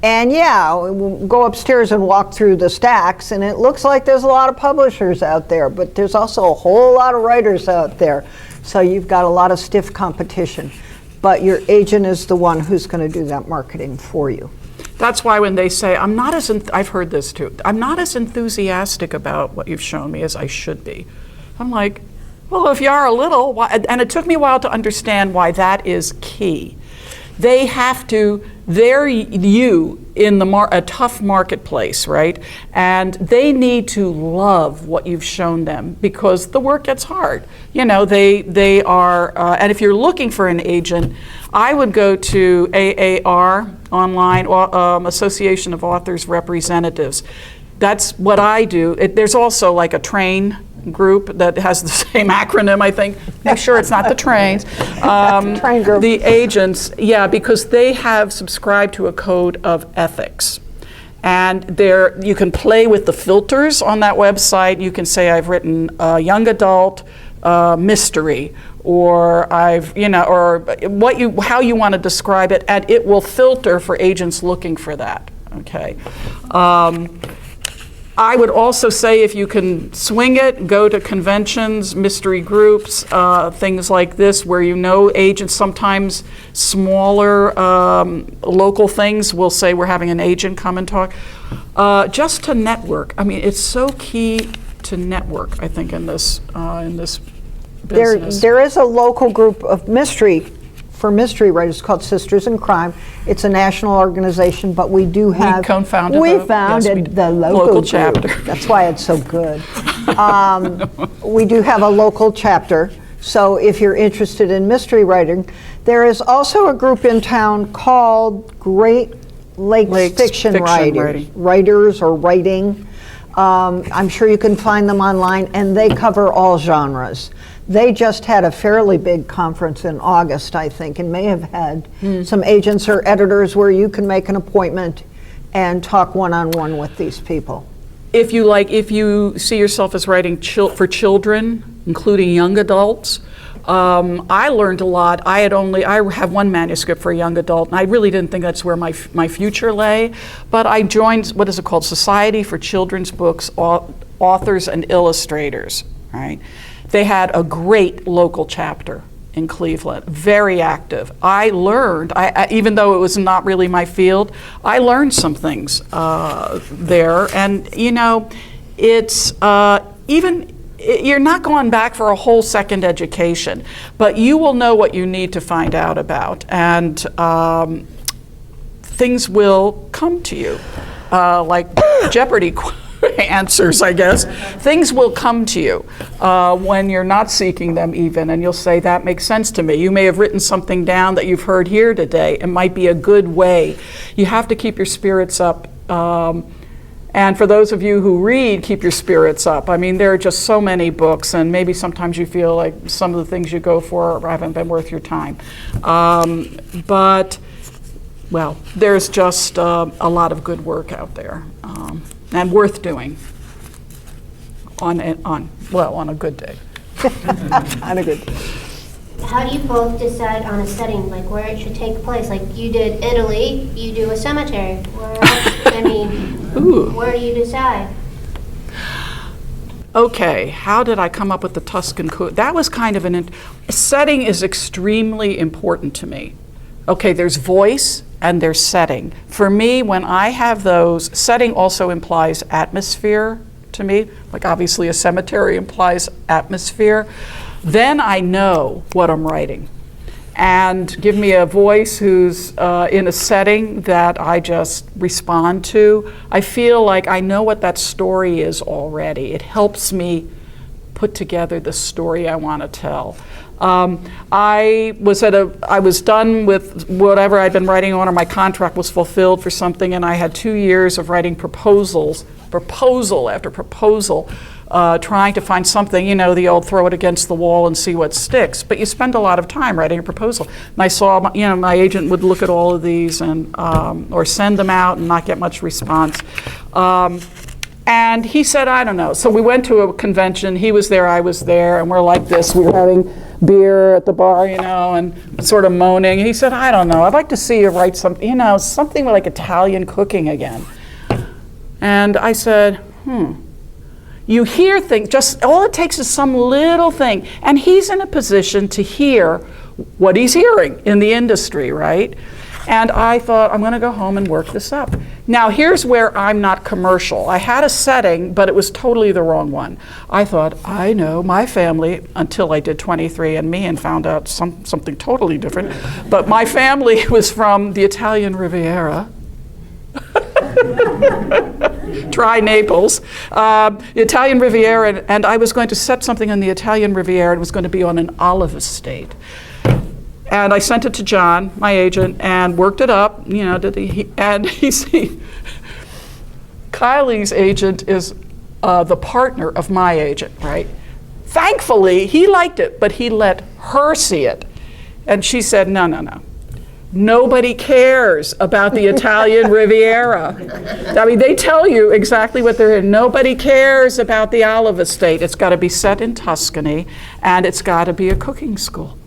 And we'll go upstairs and walk through the stacks, and it looks like there's a lot of publishers out there, but there's also a whole lot of writers out there. So you've got a lot of stiff competition. But your agent is the one who's going to do that marketing for you. That's why when they say, I've heard this too, I'm not as enthusiastic about what you've shown me as I should be. I'm like, well, if you are a little, and it took me a while to understand why that is key. They have to, they're you in a tough marketplace, right? And they need to love what you've shown them, because the work gets hard. They are, and if you're looking for an agent, I would go to AAR online, Association of Authors Representatives. That's what I do. There's also like a train group that has the same acronym, I think. Make sure it's not the trains. Train group. The agents, because they have subscribed to a code of ethics. And you can play with the filters on that website. You can say, I've written a young adult mystery, or how you want to describe it, and it will filter for agents looking for that. Okay. I would also say if you can swing it, go to conventions, mystery groups, things like this where you know agents. Sometimes smaller local things will say we're having an agent come and talk. Just to network. I mean, it's so key to network, I think, in this business. There is a local group of mystery writers called Sisters in Crime. It's a national organization, but we do have... We co-founded the local chapter. That's why it's so good. We do have a local chapter, so if you're interested in mystery writing, there is also a group in town called Great Lakes Fiction Writers or Writing. I'm sure you can find them online, and they cover all genres. They just had a fairly big conference in August, I think, and may have had some agents or editors where you can make an appointment and talk one-on-one with these people. If you see yourself as writing for children, including young adults, I learned a lot. I have one manuscript for a young adult, and I really didn't think that's where my future lay. But I joined, what is it called, Society for Children's Books Authors and Illustrators, right? They had a great local chapter in Cleveland, very active. I learned, even though it was not really my field, I learned some things there. And, it's you're not going back for a whole second education, but you will know what you need to find out about, and things will come to you, like Jeopardy answers, I guess. Things will come to you when you're not seeking them even, and you'll say, that makes sense to me. You may have written something down that you've heard here today. It might be a good way. You have to keep your spirits up. And for those of you who read, keep your spirits up. I mean, there are just so many books, and maybe sometimes you feel like some of the things you go for haven't been worth your time. But there's just a lot of good work out there, and worth doing on a good day. On a good day. How do you both decide on a setting, like where it should take place? Like you did Italy, you do a cemetery. Where do you decide? Okay, how did I come up with the Tuscan That was kind of setting is extremely important to me. Okay, there's voice and there's setting. For me, when I have those, setting also implies atmosphere to me. Like obviously a cemetery implies atmosphere. Then I know what I'm writing. And give me a voice who's in a setting that I just respond to. I feel like I know what that story is already. It helps me put together the story I want to tell. I was done with whatever I'd been writing on, or my contract was fulfilled for something, and I had 2 years of writing proposal after proposal, trying to find something, the old throw it against the wall and see what sticks. But you spend a lot of time writing a proposal. And I saw, my agent would look at all of these and or send them out and not get much response. And he said, I don't know. So we went to a convention. He was there, I was there, and we're like this. We were having beer at the bar, and sort of moaning. And he said, I don't know. I'd like to see you write something, something like Italian cooking again. And I said, You hear things, just all it takes is some little thing. And he's in a position to hear what he's hearing in the industry, right? And I thought, I'm going to go home and work this up. Now, here's where I'm not commercial. I had a setting, but it was totally the wrong one. I thought, I know my family, until I did 23andMe and found out something totally different. But my family was from the Italian Riviera. Try Naples, the Italian Riviera, and I was going to set something on the Italian Riviera, and it was going to be on an olive estate. And I sent it to John, my agent, and worked it up, Kylie's agent is the partner of my agent, right? Thankfully, he liked it, but he let her see it. And she said, no. Nobody cares about the Italian Riviera. I mean, they tell you exactly what they're in. Nobody cares about the olive estate. It's got to be set in Tuscany, and it's got to be a cooking school.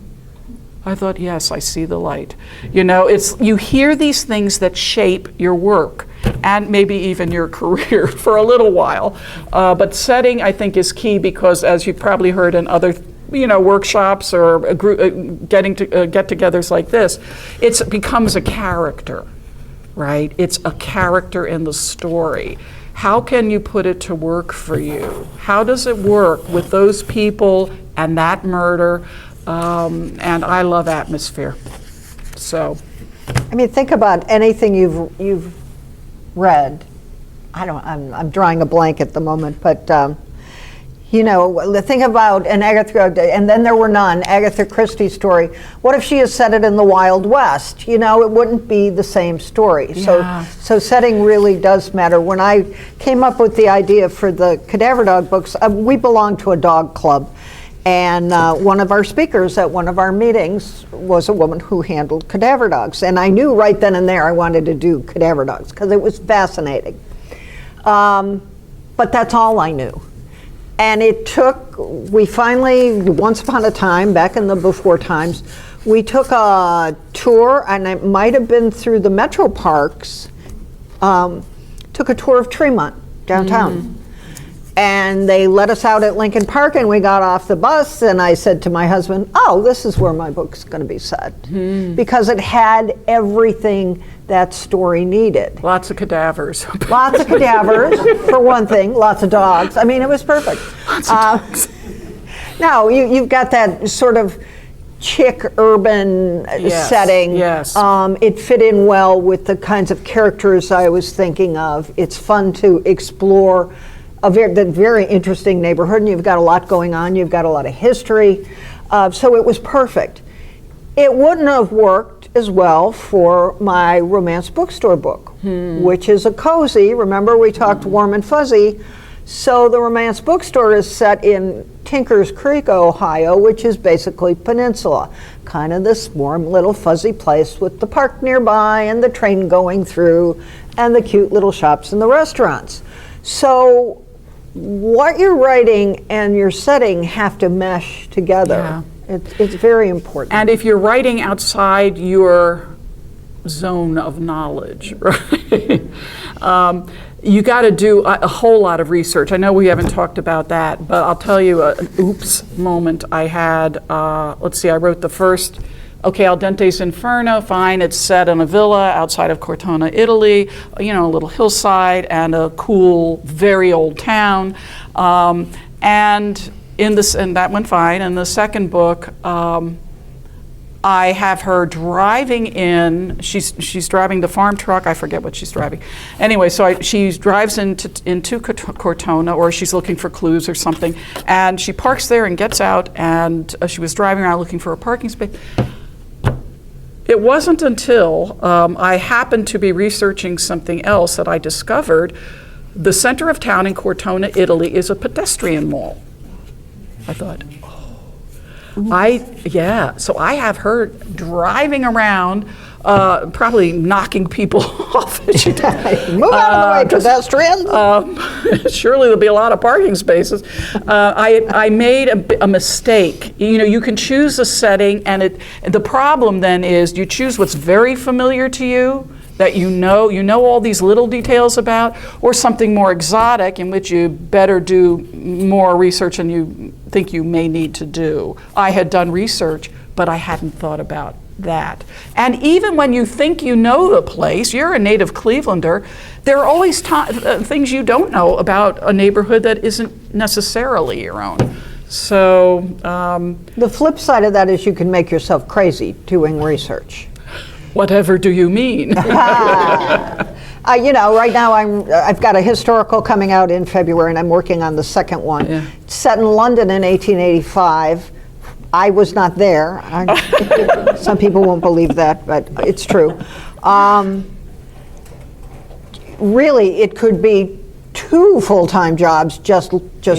I thought, yes, I see the light. You hear these things that shape your work. and maybe even your career for a little while. But setting, I think, is key because, as you've probably heard in other workshops or get-togethers like this, it becomes a character, right? It's a character in the story. How can you put it to work for you? How does it work with those people and that murder? And I love atmosphere. So, I mean, think about anything you've read. I'm drawing a blank at the moment, but the thing about an Agatha, and then there were none, Agatha Christie story. What if she had set it in the Wild West? It wouldn't be the same story. Yeah. So setting really does matter. When I came up with the idea for the Cadaver Dog books, we belong to a dog club. And one of our speakers at one of our meetings was a woman who handled cadaver dogs. And I knew right then and there I wanted to do cadaver dogs because it was fascinating. But that's all I knew. And we finally, once upon a time, back in the before times, we took a tour, and it might have been through the metro parks, took a tour of Tremont downtown. And they let us out at Lincoln Park, and we got off the bus, and I said to my husband, oh, this is where my book's going to be set. Because it had everything that story needed. Lots of cadavers. Lots of cadavers, for one thing, lots of dogs. I mean, it was perfect. Lots of dogs. Now, you've got that sort of chic urban setting. Yes. It fit in well with the kinds of characters I was thinking of. It's fun to explore the very interesting neighborhood, and you've got a lot going on. You've got a lot of history. So it was perfect. It wouldn't have worked as well for my romance bookstore book, which is a cozy. Remember, we talked warm and fuzzy. So the romance bookstore is set in Tinkers Creek, Ohio, which is basically peninsula. Kind of this warm little fuzzy place with the park nearby and the train going through and the cute little shops and the restaurants. So what you're writing and your setting have to mesh together. Yeah. It's very important. And if you're writing outside your zone of knowledge, right? You got to do a whole lot of research. I know we haven't talked about that, but I'll tell you an oops moment I had. Let's see, I wrote the first, Al dente's Inferno, fine, it's set in a villa outside of Cortona, Italy, a little hillside and a cool, very old town. And that went fine. In the second book, I have her driving in. She's driving the farm truck. I forget what she's driving. Anyway, so she drives into Cortona, or she's looking for clues or something, and she parks there and gets out. And she was driving around looking for a parking space. It wasn't until I happened to be researching something else that I discovered the center of town in Cortona, Italy, is a pedestrian mall. I thought, so I have her driving around, probably knocking people off as she does. Move out of the way, pedestrians. Surely there'll be a lot of parking spaces. I made a mistake. You can choose a setting, and the problem then is you choose what's very familiar to you, that you know all these little details about, or something more exotic in which you better do more research than you think you may need to do. I had done research, but I hadn't thought about that. And even when you think you know the place, you're a native Clevelander, there are always things you don't know about a neighborhood that isn't necessarily your own. So the flip side of that is you can make yourself crazy doing research. Whatever do you mean? Right now I've got a historical coming out in February, and I'm working on the second one. Yeah. It's set in London in 1885. I was not there. Some people won't believe that, but it's true. Really, it could be 2 full-time jobs just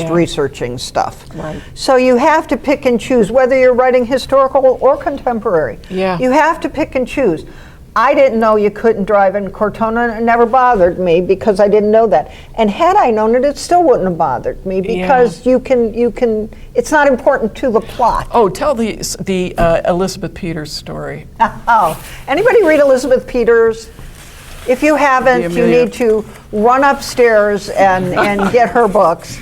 researching stuff. Right. So you have to pick and choose, whether you're writing historical or contemporary. Yeah. You have to pick and choose. I didn't know you couldn't drive in Cortona, and it never bothered me because I didn't know that. And had I known it, it still wouldn't have bothered me because you can. It's not important to the plot. Oh, tell the Elizabeth Peters story. Oh, anybody read Elizabeth Peters? If you haven't, you need to run upstairs and get her books.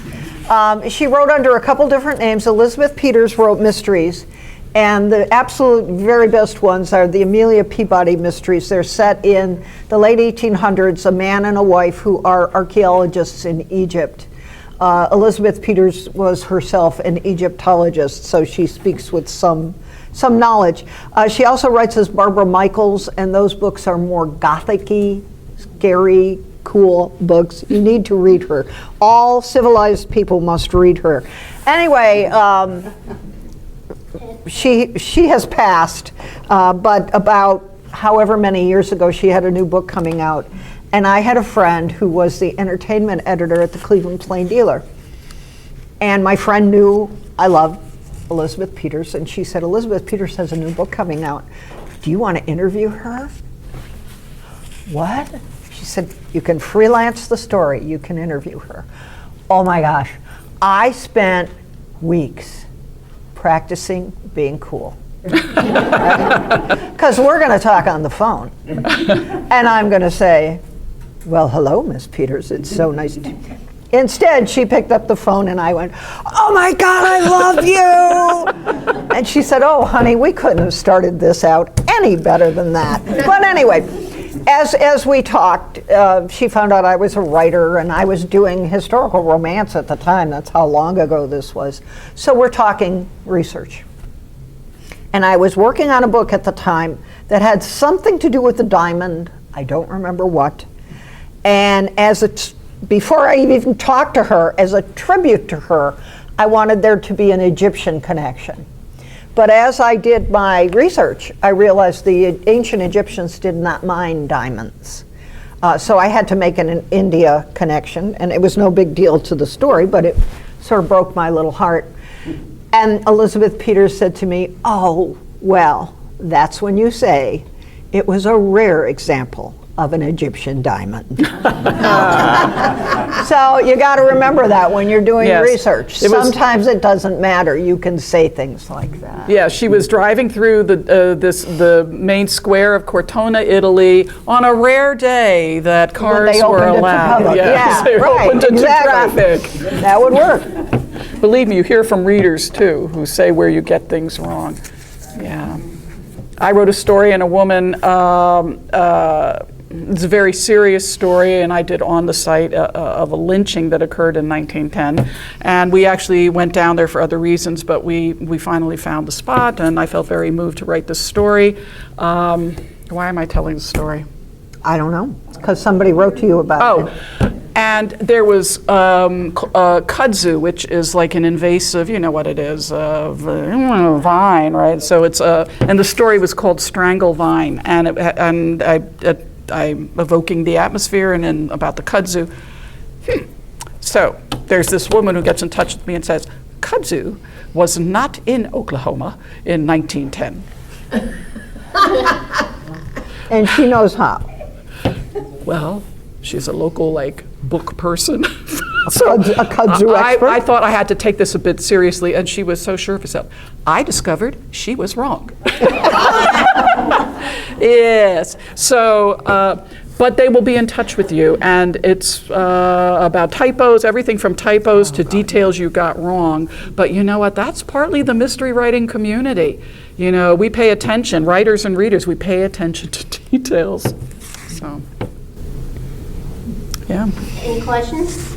She wrote under a couple different names. Elizabeth Peters wrote mysteries, and the absolute very best ones are the Amelia Peabody mysteries. They're set in the late 1800s, a man and a wife who are archaeologists in Egypt. Elizabeth Peters was herself an Egyptologist, so she speaks with some knowledge. She also writes as Barbara Michaels, and those books are more gothic-y, scary, cool books. You need to read her. All civilized people must read her. Anyway, she has passed, but about however many years ago, she had a new book coming out. And I had a friend who was the entertainment editor at the Cleveland Plain Dealer. And my friend knew I loved Elizabeth Peters, and she said, Elizabeth Peters has a new book coming out. Do you want to interview her? What? She said, you can freelance the story, you can interview her. Oh my gosh. I spent weeks practicing being cool. Because we're going to talk on the phone. And I'm going to say, well, hello, Miss Peters, it's so nice to... Instead, she picked up the phone and I went, oh my God, I love you! And she said, oh, honey, we couldn't have started this out any better than that. But anyway, as we talked, she found out I was a writer and I was doing historical romance at the time. That's how long ago this was. So we're talking research. And I was working on a book at the time that had something to do with the diamond. I don't remember what. And before I even talked to her, as a tribute to her, I wanted there to be an Egyptian connection. But as I did my research, I realized the ancient Egyptians did not mine diamonds. So I had to make an India connection, and it was no big deal to the story, but it sort of broke my little heart. And Elizabeth Peters said to me, oh, well, that's when you say it was a rare example of an Egyptian diamond. So you got to remember that when you're doing research. Sometimes it doesn't matter. You can say things like that. Yeah, she was driving through the main square of Cortona, Italy, on a rare day that cars were allowed. Yeah, they right, opened it exactly. to traffic. That would work. Believe me, you hear from readers too who say where you get things wrong. Yeah. I wrote a story and a woman, it's a very serious story, and I did on the site of a lynching that occurred in 1910. And we actually went down there for other reasons, but we finally found the spot, and I felt very moved to write this story. Why am I telling the story? I don't know, because somebody wrote to you about it. And there was kudzu, which is like an invasive, you know what it is, vine, right? So it's and the story was called Strangle Vine, and I'm evoking the atmosphere and about the kudzu. So there's this woman who gets in touch with me and says, kudzu was not in Oklahoma in 1910. And she knows how. Well, she's a local book person. A kudzu expert? I thought I had to take this a bit seriously, and she was so sure of herself. I discovered she was wrong. Yes. So, but they will be in touch with you, and it's about typos, everything from typos to details you got wrong. But you know what? That's partly the mystery writing community. You know, we pay attention, writers and readers, we pay attention to details. So, yeah. Any questions?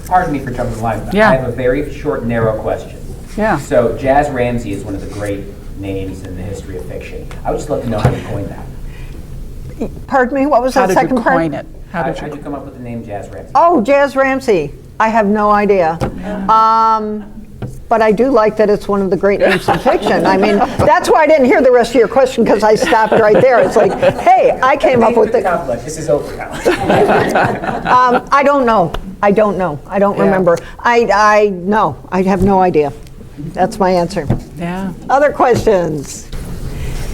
Pardon me for jumping the line, but Yeah. I have a very short, narrow question. Yeah. So Jazz Ramsey is one of the great names in the history of fiction. I would just love to know how you coined that. Pardon me, what was How that did second you part? coin it? How did How'd you? you come up with the name Jazz Ramsey? Oh, Jazz Ramsey. I have no idea. But I do like that it's one of the great names in fiction. I mean, that's why I didn't hear the rest of your question, because I stopped right there. It's like, hey, I came up with the... This is over now. I don't know. I don't remember. No, I have no idea. That's my answer. Yeah. Other questions?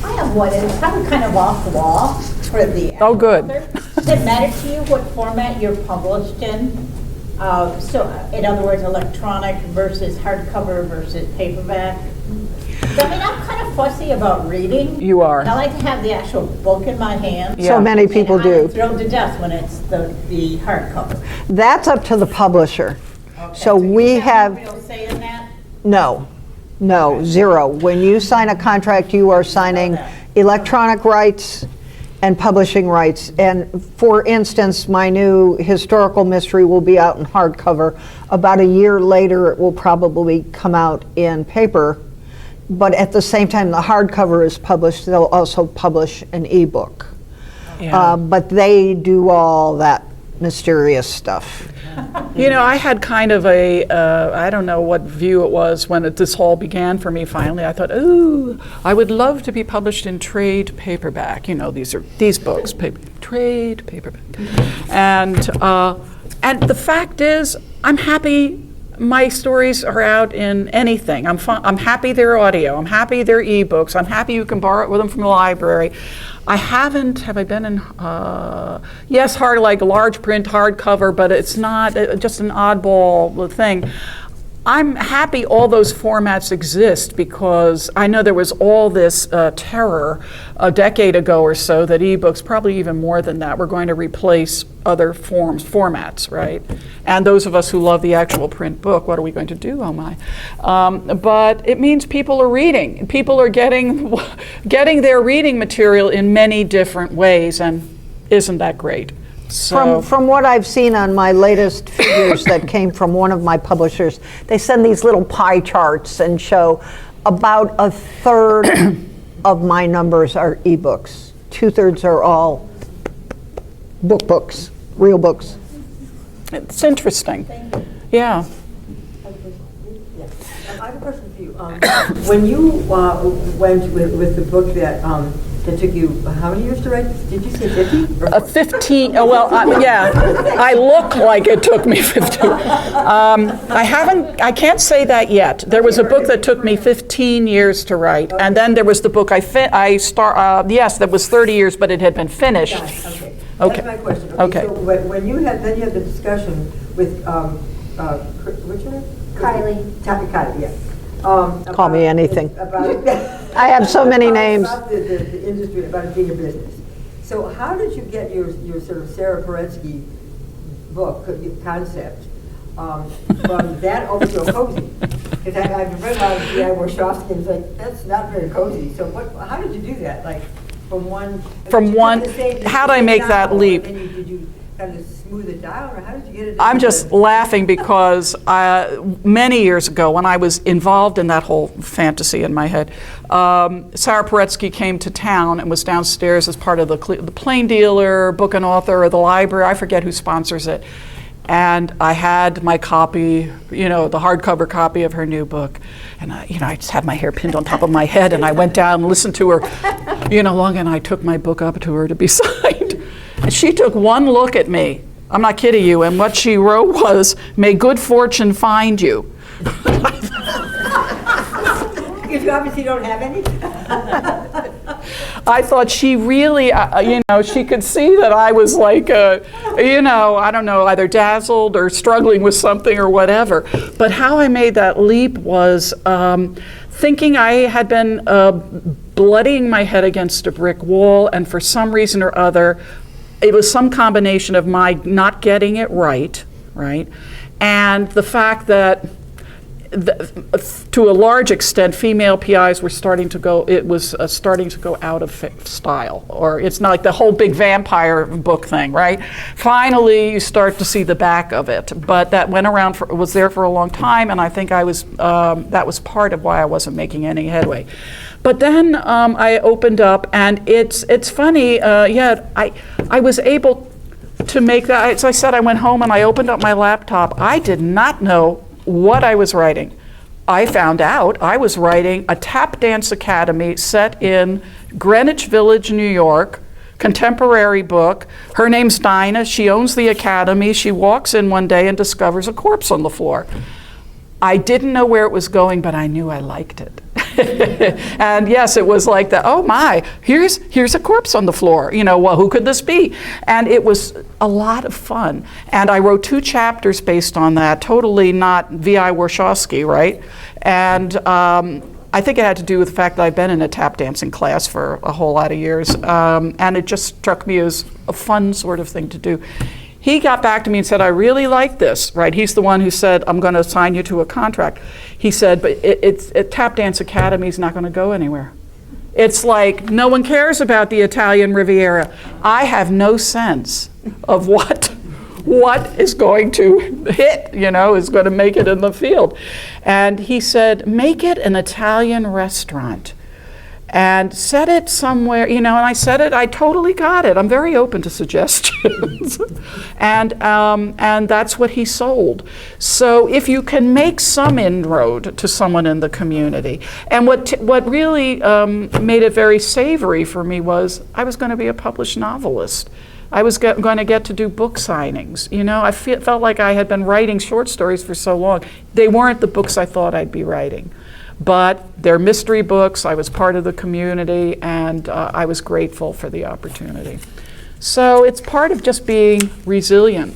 I have one, and it's probably kind of off the wall for the Oh, good. author. Does it matter to you what format you're published in? So, in other words, electronic versus hardcover versus paperback? I mean, I'm kind of fussy about reading. You are. And I like to have the actual book in my hand. So many people And do. I'm thrilled to death when it's the hardcover. That's up to the publisher. Okay, So we you have, no real say in that? no, zero. When you sign a contract, you are signing electronic rights and publishing rights. And for instance, my new historical mystery will be out in hardcover. About a year later, it will probably come out in paper. But at the same time the hardcover is published, they'll also publish an ebook. Yeah. But they do all that mysterious stuff. You know, I had kind of a, I don't know what view it was when this all began for me finally. I thought, ooh, I would love to be published in trade paperback. You know, these books, trade paperback. And the fact is, I'm happy my stories are out in anything. I'm happy they're audio. I'm happy they're ebooks. I'm happy you can borrow them from the library. Have I been in, yes, like large print hardcover, but it's not just an oddball thing. I'm happy all those formats exist because I know there was all this terror a decade ago or so that ebooks, probably even more than that, were going to replace other formats, right? And those of us who love the actual print book, what are we going to do? Oh my. But it means people are reading. People are getting their reading material in many different ways, and isn't that great? So, From what I've seen on my latest figures that came from one of my publishers, they send these little pie charts and show about a third of my numbers are ebooks. 2/3 are all books, real books. it's interesting. Yeah. I have a question for you. When you went with the book that took you how many years to write? Did you say 50? Or 15, yeah, I look like it took me 15. I can't say that yet. There was a book that took me 15 years to write, and then there was the book yes, that was 30 years, but it had been finished. Okay. Okay. That's my question. Okay. So when you had the discussion with, what's your name? Kylie, yeah. Call me anything. About I have so many names. About the industry, about it being a business. So how did you get your sort of Sarah Paretsky book concept from that over to a cozy? Because I've read a lot of D.I. Warshawski and it's like, that's not very cozy. So how did you do that? Like from one, how'd I make that leap? Did you kind of smooth it down, or how did you get it? I'm just laughing because many years ago, when I was involved in that whole fantasy in my head, Sarah Paretsky came to town and was downstairs as part of the Plain Dealer, Book and Author, or the library. I forget who sponsors it. And I had my copy, you know, the hardcover copy of her new book. And I just had my hair pinned on top of my head, and I went down and listened to her, long, and I took my book up to her to be signed. And she took one look at me. I'm not kidding you. And what she wrote was, "May good fortune find you." Because you obviously don't have any. I thought she really, she could see that I was like, I don't know, either dazzled or struggling with something or whatever. But how I made that leap was thinking I had been bloodying my head against a brick wall, and for some reason or other, it was some combination of my not getting it right, and the fact that to a large extent, female PIs were starting to go, it was starting to go out of style, or it's not like the whole big vampire book thing, right? Finally, you start to see the back of it, but that went around, was there for a long time, and I think that was part of why I wasn't making any headway. But then I opened up, and it's funny, I was able to make that, as I said, I went home and I opened up my laptop. I did not know what I was writing. I found out I was writing a tap dance academy set in Greenwich Village, New York, contemporary book. Her name's Dinah. She owns the academy. She walks in one day and discovers a corpse on the floor. I didn't know where it was going, but I knew I liked it. And yes, it was like oh my, here's a corpse on the floor. Well, who could this be? And it was a lot of fun. And I wrote 2 chapters based on that, totally not V.I. Warshawski, right? And I think it had to do with the fact that I've been in a tap dancing class for a whole lot of years, and it just struck me as a fun sort of thing to do. He got back to me and said, I really like this, right? He's the one who said, I'm going to assign you to a contract. He said, but Tap Dance Academy is not going to go anywhere. It's like, no one cares about the Italian Riviera. I have no sense of what is going to hit, is going to make it in the field. And he said, make it an Italian restaurant and set it somewhere, and I said it, I totally got it. I'm very open to suggestions. and that's what he sold. So if you can make some inroad to someone in the community, and what really made it very savory for me was I was going to be a published novelist. I was going to get to do book signings. I felt like I had been writing short stories for so long. They weren't the books I thought I'd be writing. But they're mystery books. I was part of the community, and I was grateful for the opportunity. So it's part of just being resilient,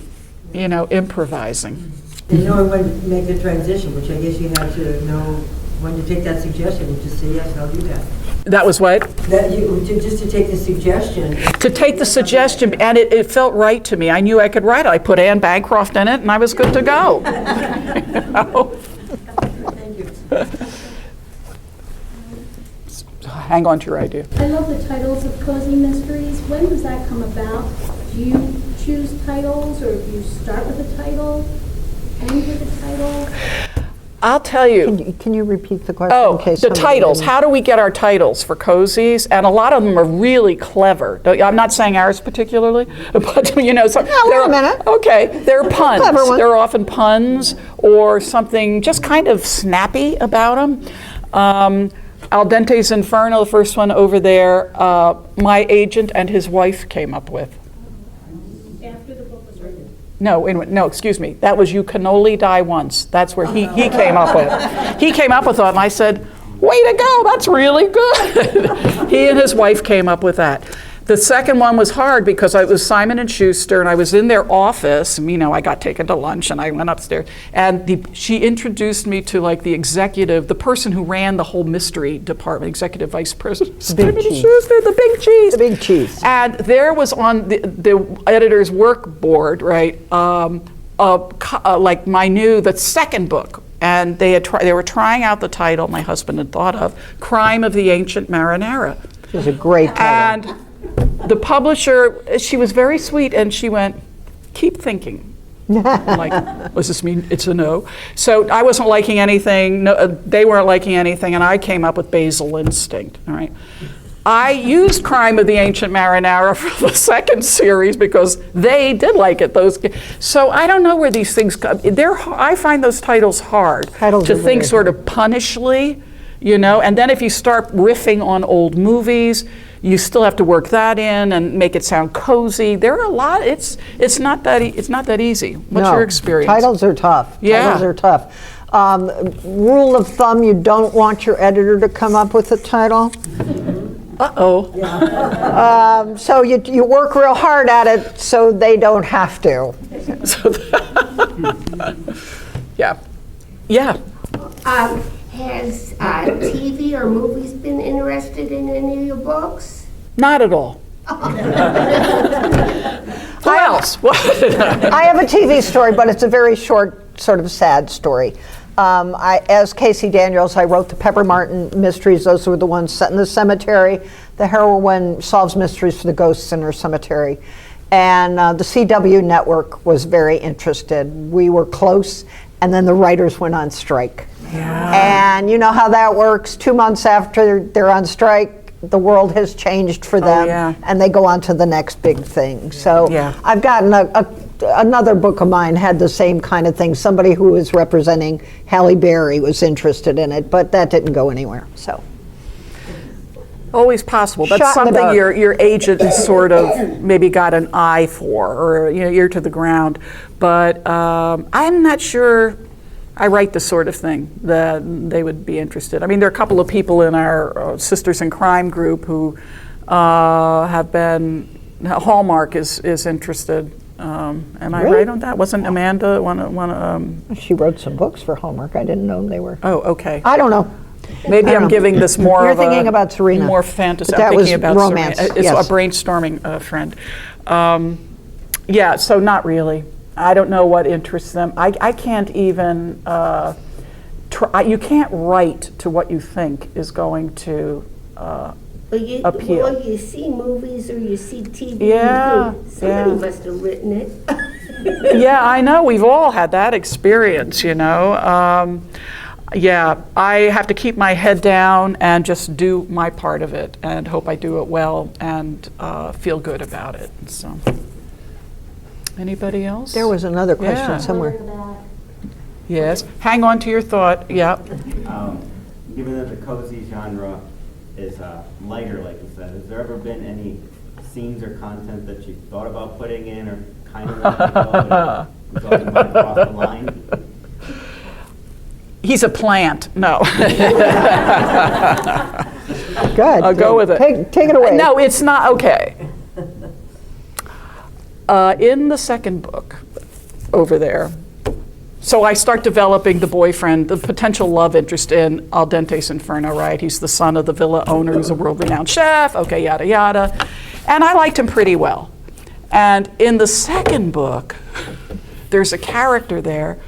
improvising. And knowing when to make the transition, which I guess you had to know when to take that suggestion and just say, yes, I'll do that. That was what? Just to take the suggestion. To take the suggestion, and it felt right to me. I knew I could write it. I put Anne Bancroft in it, and I was good to go. Thank you. Hang on to your idea. I love the titles of cozy mysteries. When does that come about? Do you choose titles, or do you start with a title, end with a title? I'll tell you. Can you repeat the question? Oh, in case the somebody titles. didn't- How do we get our titles for cozies? And a lot of them are really clever. I'm not saying ours particularly, but so wait a minute. Okay, they're puns. Clever ones. They're often puns or something just kind of snappy about them. Al dente's Inferno, the first one over there, my agent and his wife came up with. After the book was written. No, excuse me. That was You Can Only Die Once. That's where he came up with. He came up with that, and I said, way to go, that's really good. He and his wife came up with that. The second one was hard because it was Simon & Schuster, and I was in their office. I got taken to lunch, and I went upstairs. And she introduced me to the executive, the person who ran the whole mystery department, executive vice president. Big cheese. Schuster, the big cheese. The big cheese. And there was on the editor's work board, right, the second book. And they were trying out the title my husband had thought of, Crime of the Ancient Marinara. It was a great title. And the publisher, she was very sweet, and she went, keep thinking. I'm like, does this mean it's a no? So I wasn't liking anything, they weren't liking anything, and I came up with Basil Instinct, all right? I used Crime of the Ancient Marinara for the second series because they did like it. So I don't know where these things come. I find those titles hard to think sort of punishly, and then if you start riffing on old movies, you still have to work that in and make it sound cozy. There are a lot. It's not that easy. What's your experience? Titles are tough. Yeah. Titles are tough. Rule of thumb: you don't want your editor to come up with a title. Uh-oh. So you work real hard at it so they don't have to. Yeah. Yeah. Has TV or movies been interested in any of your books? Not at all. Who else? I have a TV story, but it's a very short, sort of sad story. As Casey Daniels, I wrote the Pepper Martin mysteries. Those were the ones set in the cemetery. The heroine solves mysteries for the ghosts in her cemetery. And the CW network was very interested. We were close, and then the writers went on strike. Yeah. And you know how that works. 2 months after they're on strike, the world has changed for them, and they go on to the next big thing. So I've gotten another book of mine had the same kind of thing. Somebody who was representing Halle Berry was interested in it, but that didn't go anywhere. So always possible. That's something your agent has sort of maybe got an eye for, or ear to the ground. But I'm not sure I write the sort of thing that they would be interested. I mean, there are a couple of people in our Sisters in Crime group who have been, Hallmark is interested. Am I right on that? Wasn't Amanda one? She wrote some books for Hallmark. I didn't know they were. Oh, okay. I don't know. Maybe I'm giving this more You're of a... thinking about Serena. More fantasy. But I'm that was thinking about romance, Serena. It's yes. a brainstorming friend. Yeah, so not really. I don't know what interests them. I can't even... you can't write to what you think is going to appeal. Well, you see movies or you see TV. Yeah, Somebody yeah. must have written it. Yeah, I know. We've all had that experience, you know. Yeah, I have to keep my head down and just do my part of it and hope I do it well and feel good about it. So, anybody else? There was another question Yeah. somewhere. Yes. Hang on to your thought. Yeah. Given that the cozy genre is lighter, like you said, has there ever been any scenes or content that you thought about putting in or kind of wanted to go, but it might have crossed the line? He's a plant. No. Good. I'll go with it. Take it away. No, it's not. Okay. In the second book over there, so I start developing the boyfriend, the potential love interest in Al Dente's Inferno, right? He's the son of the villa owner who's a world-renowned chef, okay, yada, yada. And I liked him pretty well. And in the second book, there's a character there.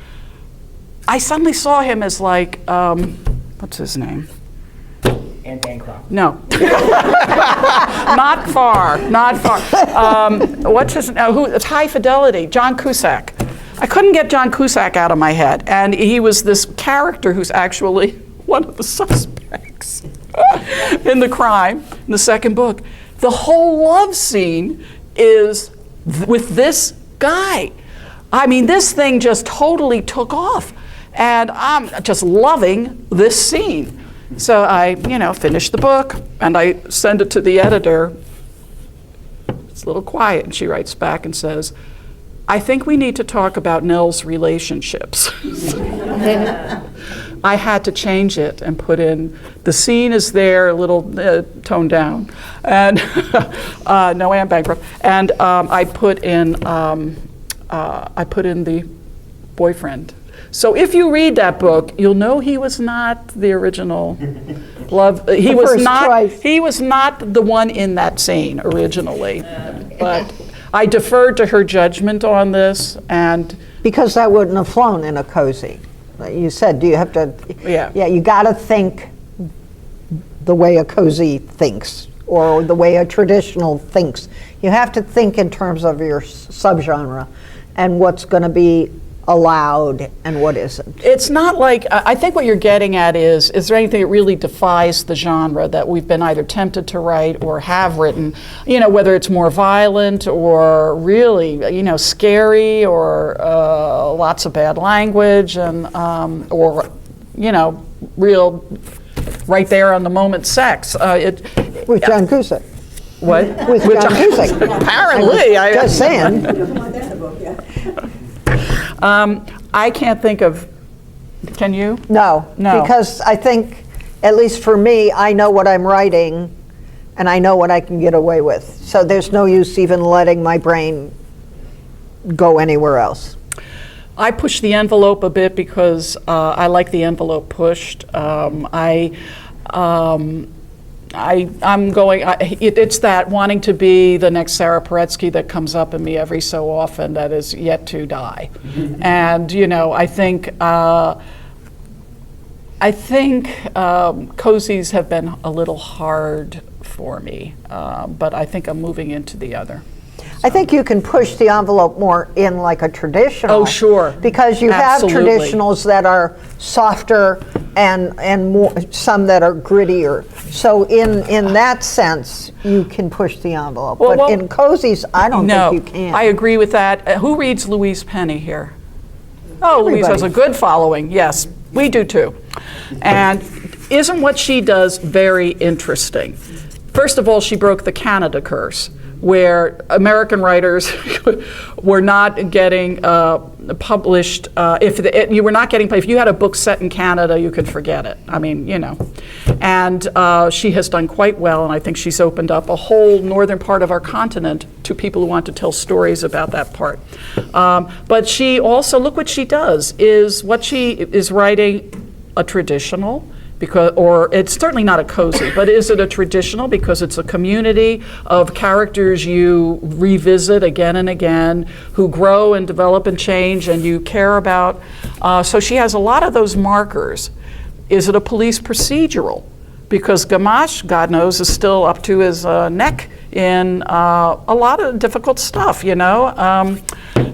I suddenly saw him as like, what's his name? And Bancroft. No. Not far, not far. What's his name? It's High Fidelity, John Cusack. I couldn't get John Cusack out of my head. And he was this character who's actually one of the suspects in the crime in the second book. The whole love scene is with this guy. I mean, this thing just totally took off. And I'm just loving this scene. So I, finish the book and I send it to the editor. It's a little quiet, and she writes back and says, I think we need to talk about Nell's relationships. I had to change it and put in, the scene is there, a little toned down, and no, Anne Bancroft. And I put in the boyfriend. So if you read that book, you'll know he was not the original love. He was not. Choice. He was not the one in that scene originally, but I deferred to her judgment on this, and Because that wouldn't have flown in a cozy. Like you said, do you have to? Yeah. Yeah, you got to think the way a cozy thinks, or the way a traditional thinks. You have to think in terms of your subgenre, and what's going to be allowed and what isn't. it's not like, I think what you're getting at is there anything that really defies the genre that we've been either tempted to write or have written, whether it's more violent or really, scary or lots of bad language and, or, real right there on the moment sex. With John Cusack. What? With John Cusack. Apparently. Just saying. Doesn't want that in the book, yeah. I can't think of, can you? No, No. because I think, at least for me, I know what I'm writing and I know what I can get away with. So there's no use even letting my brain go anywhere else. I push the envelope a bit because I like the envelope pushed. It's that wanting to be the next Sarah Paretsky that comes up in me every so often that is yet to die. And, I think cozies have been a little hard for me, but I think I'm moving into the other. I think you can push the envelope more in like a traditional. Oh, sure. Because you Absolutely. have traditionals that are softer and more, some that are grittier. So in that sense, you can push the envelope. Well, But in cozies, I don't think you can. I agree with that. Who reads Louise Penny here? Oh, Louise has a Everybody. good following. Yes, we do too. And isn't what she does very interesting? First of all, she broke the Canada curse, where American writers were not getting published. If you had a book set in Canada, you could forget it. I mean, And she has done quite well, and I think she's opened up a whole northern part of our continent to people who want to tell stories about that part. But she also, look what she does, is what she is writing a traditional, Because, or it's certainly not a cozy, but is it a traditional? Because it's a community of characters you revisit again and again, who grow and develop and change, and you care about. So she has a lot of those markers. Is it a police procedural? Because Gamache, God knows, is still up to his neck in a lot of difficult stuff, you know?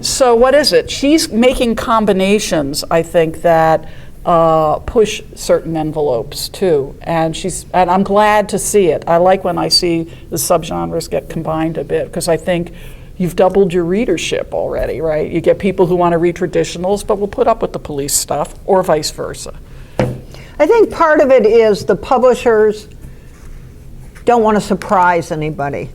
So what is it? She's making combinations, I think, that push certain envelopes too, and I'm glad to see it. I like when I see the subgenres get combined a bit, because I think you've doubled your readership already, right? You get people who want to read traditionals, but will put up with the police stuff, or vice versa. I think part of it is the publishers don't want to surprise anybody.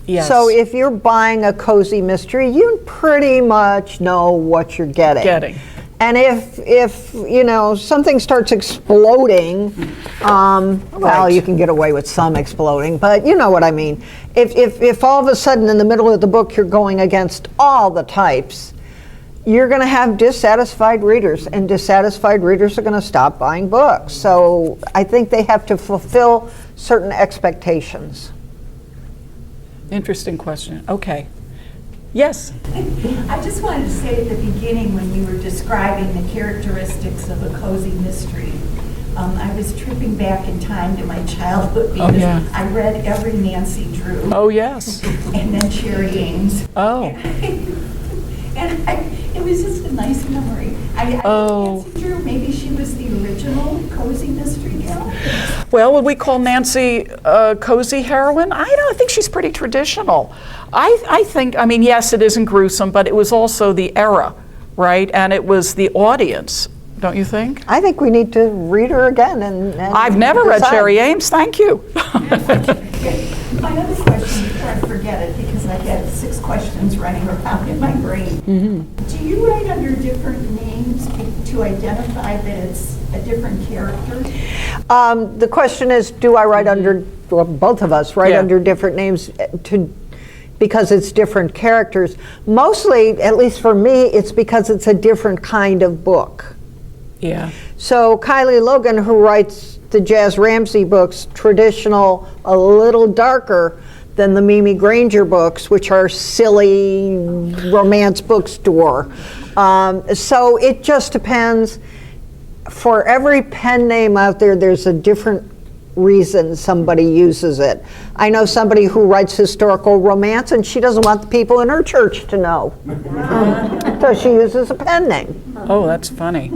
Yes. So if you're buying a cozy mystery, you pretty much know what you're getting. And if you know, something starts exploding, well, you can get away with some exploding, but you know what I mean. If all of a sudden in the middle of the book you're going against all the types, you're going to have dissatisfied readers, and dissatisfied readers are going to stop buying books. So I think they have to fulfill certain expectations. Interesting question. Okay. Yes. I just wanted to say at the beginning, when you were describing the characteristics of a cozy mystery, I was tripping back in time to my childhood because I read every Nancy Drew. Oh, yes. And then Cherry Ames. Oh. It was just a nice memory. Nancy Drew, maybe she was the original cozy mystery gal. Well, would we call Nancy a cozy heroine? I don't think she's pretty traditional. I think, I mean, yes, it isn't gruesome, but it was also the era, right? And it was the audience, don't you think? I think we need to read her again. And I've never read Cherry Ames, thank you. My other question, before I forget it, because I had 6 questions running around in my brain. Mm-hmm. Do you write under different names to identify that it's a different character? The question is, do I write under, well, both of us write under different names because it's different characters. Mostly, at least for me, it's because it's a different kind of book. Yeah. So Kylie Logan, who writes the Jazz Ramsey books, traditional, a little darker than the Mimi Granger books, which are silly romance bookstore. So it just depends. For every pen name out there, there's a different reason somebody uses it. I know somebody who writes historical romance, and she doesn't want the people in her church to know. So she uses a pen name. Oh, that's funny.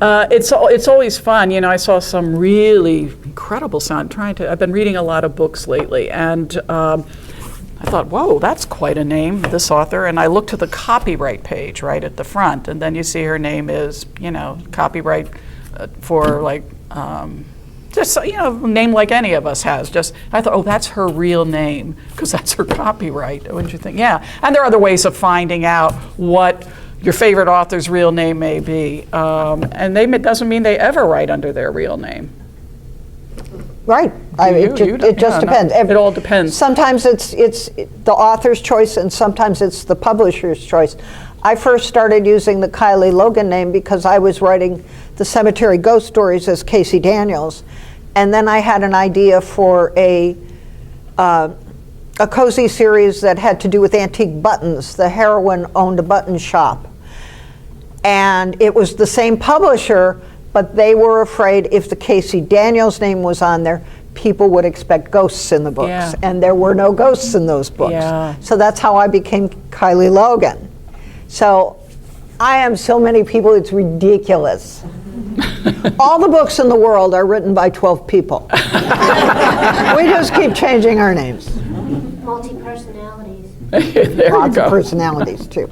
It's always fun. You know, I saw some really incredible sound. I've been reading a lot of books lately, and I thought, whoa, that's quite a name, this author. And I looked to the copyright page right at the front, and then you see her name is, you know, copyright for like, just, you know, a name like any of us has. Just, I thought, oh, that's her real name, because that's her copyright. Wouldn't you think? Yeah. And there are other ways of finding out what your favorite author's real name may be. And it doesn't mean they ever write under their real name. Right. It just depends. It all depends. Sometimes it's the author's choice, and sometimes it's the publisher's choice. I first started using the Kylie Logan name because I was writing the Cemetery Ghost Stories as Casey Daniels. And then I had an idea for a cozy series that had to do with antique buttons. The heroine owned a button shop. And it was the same publisher, but they were afraid if the Casey Daniels name was on there, people would expect ghosts in the books. Yeah. And there were no ghosts in those books. Yeah. So that's how I became Kylie Logan. So I am so many people, it's ridiculous. All the books in the world are written by 12 people. We just keep changing our names. Multi-personalities. There Lots we go. of personalities, too.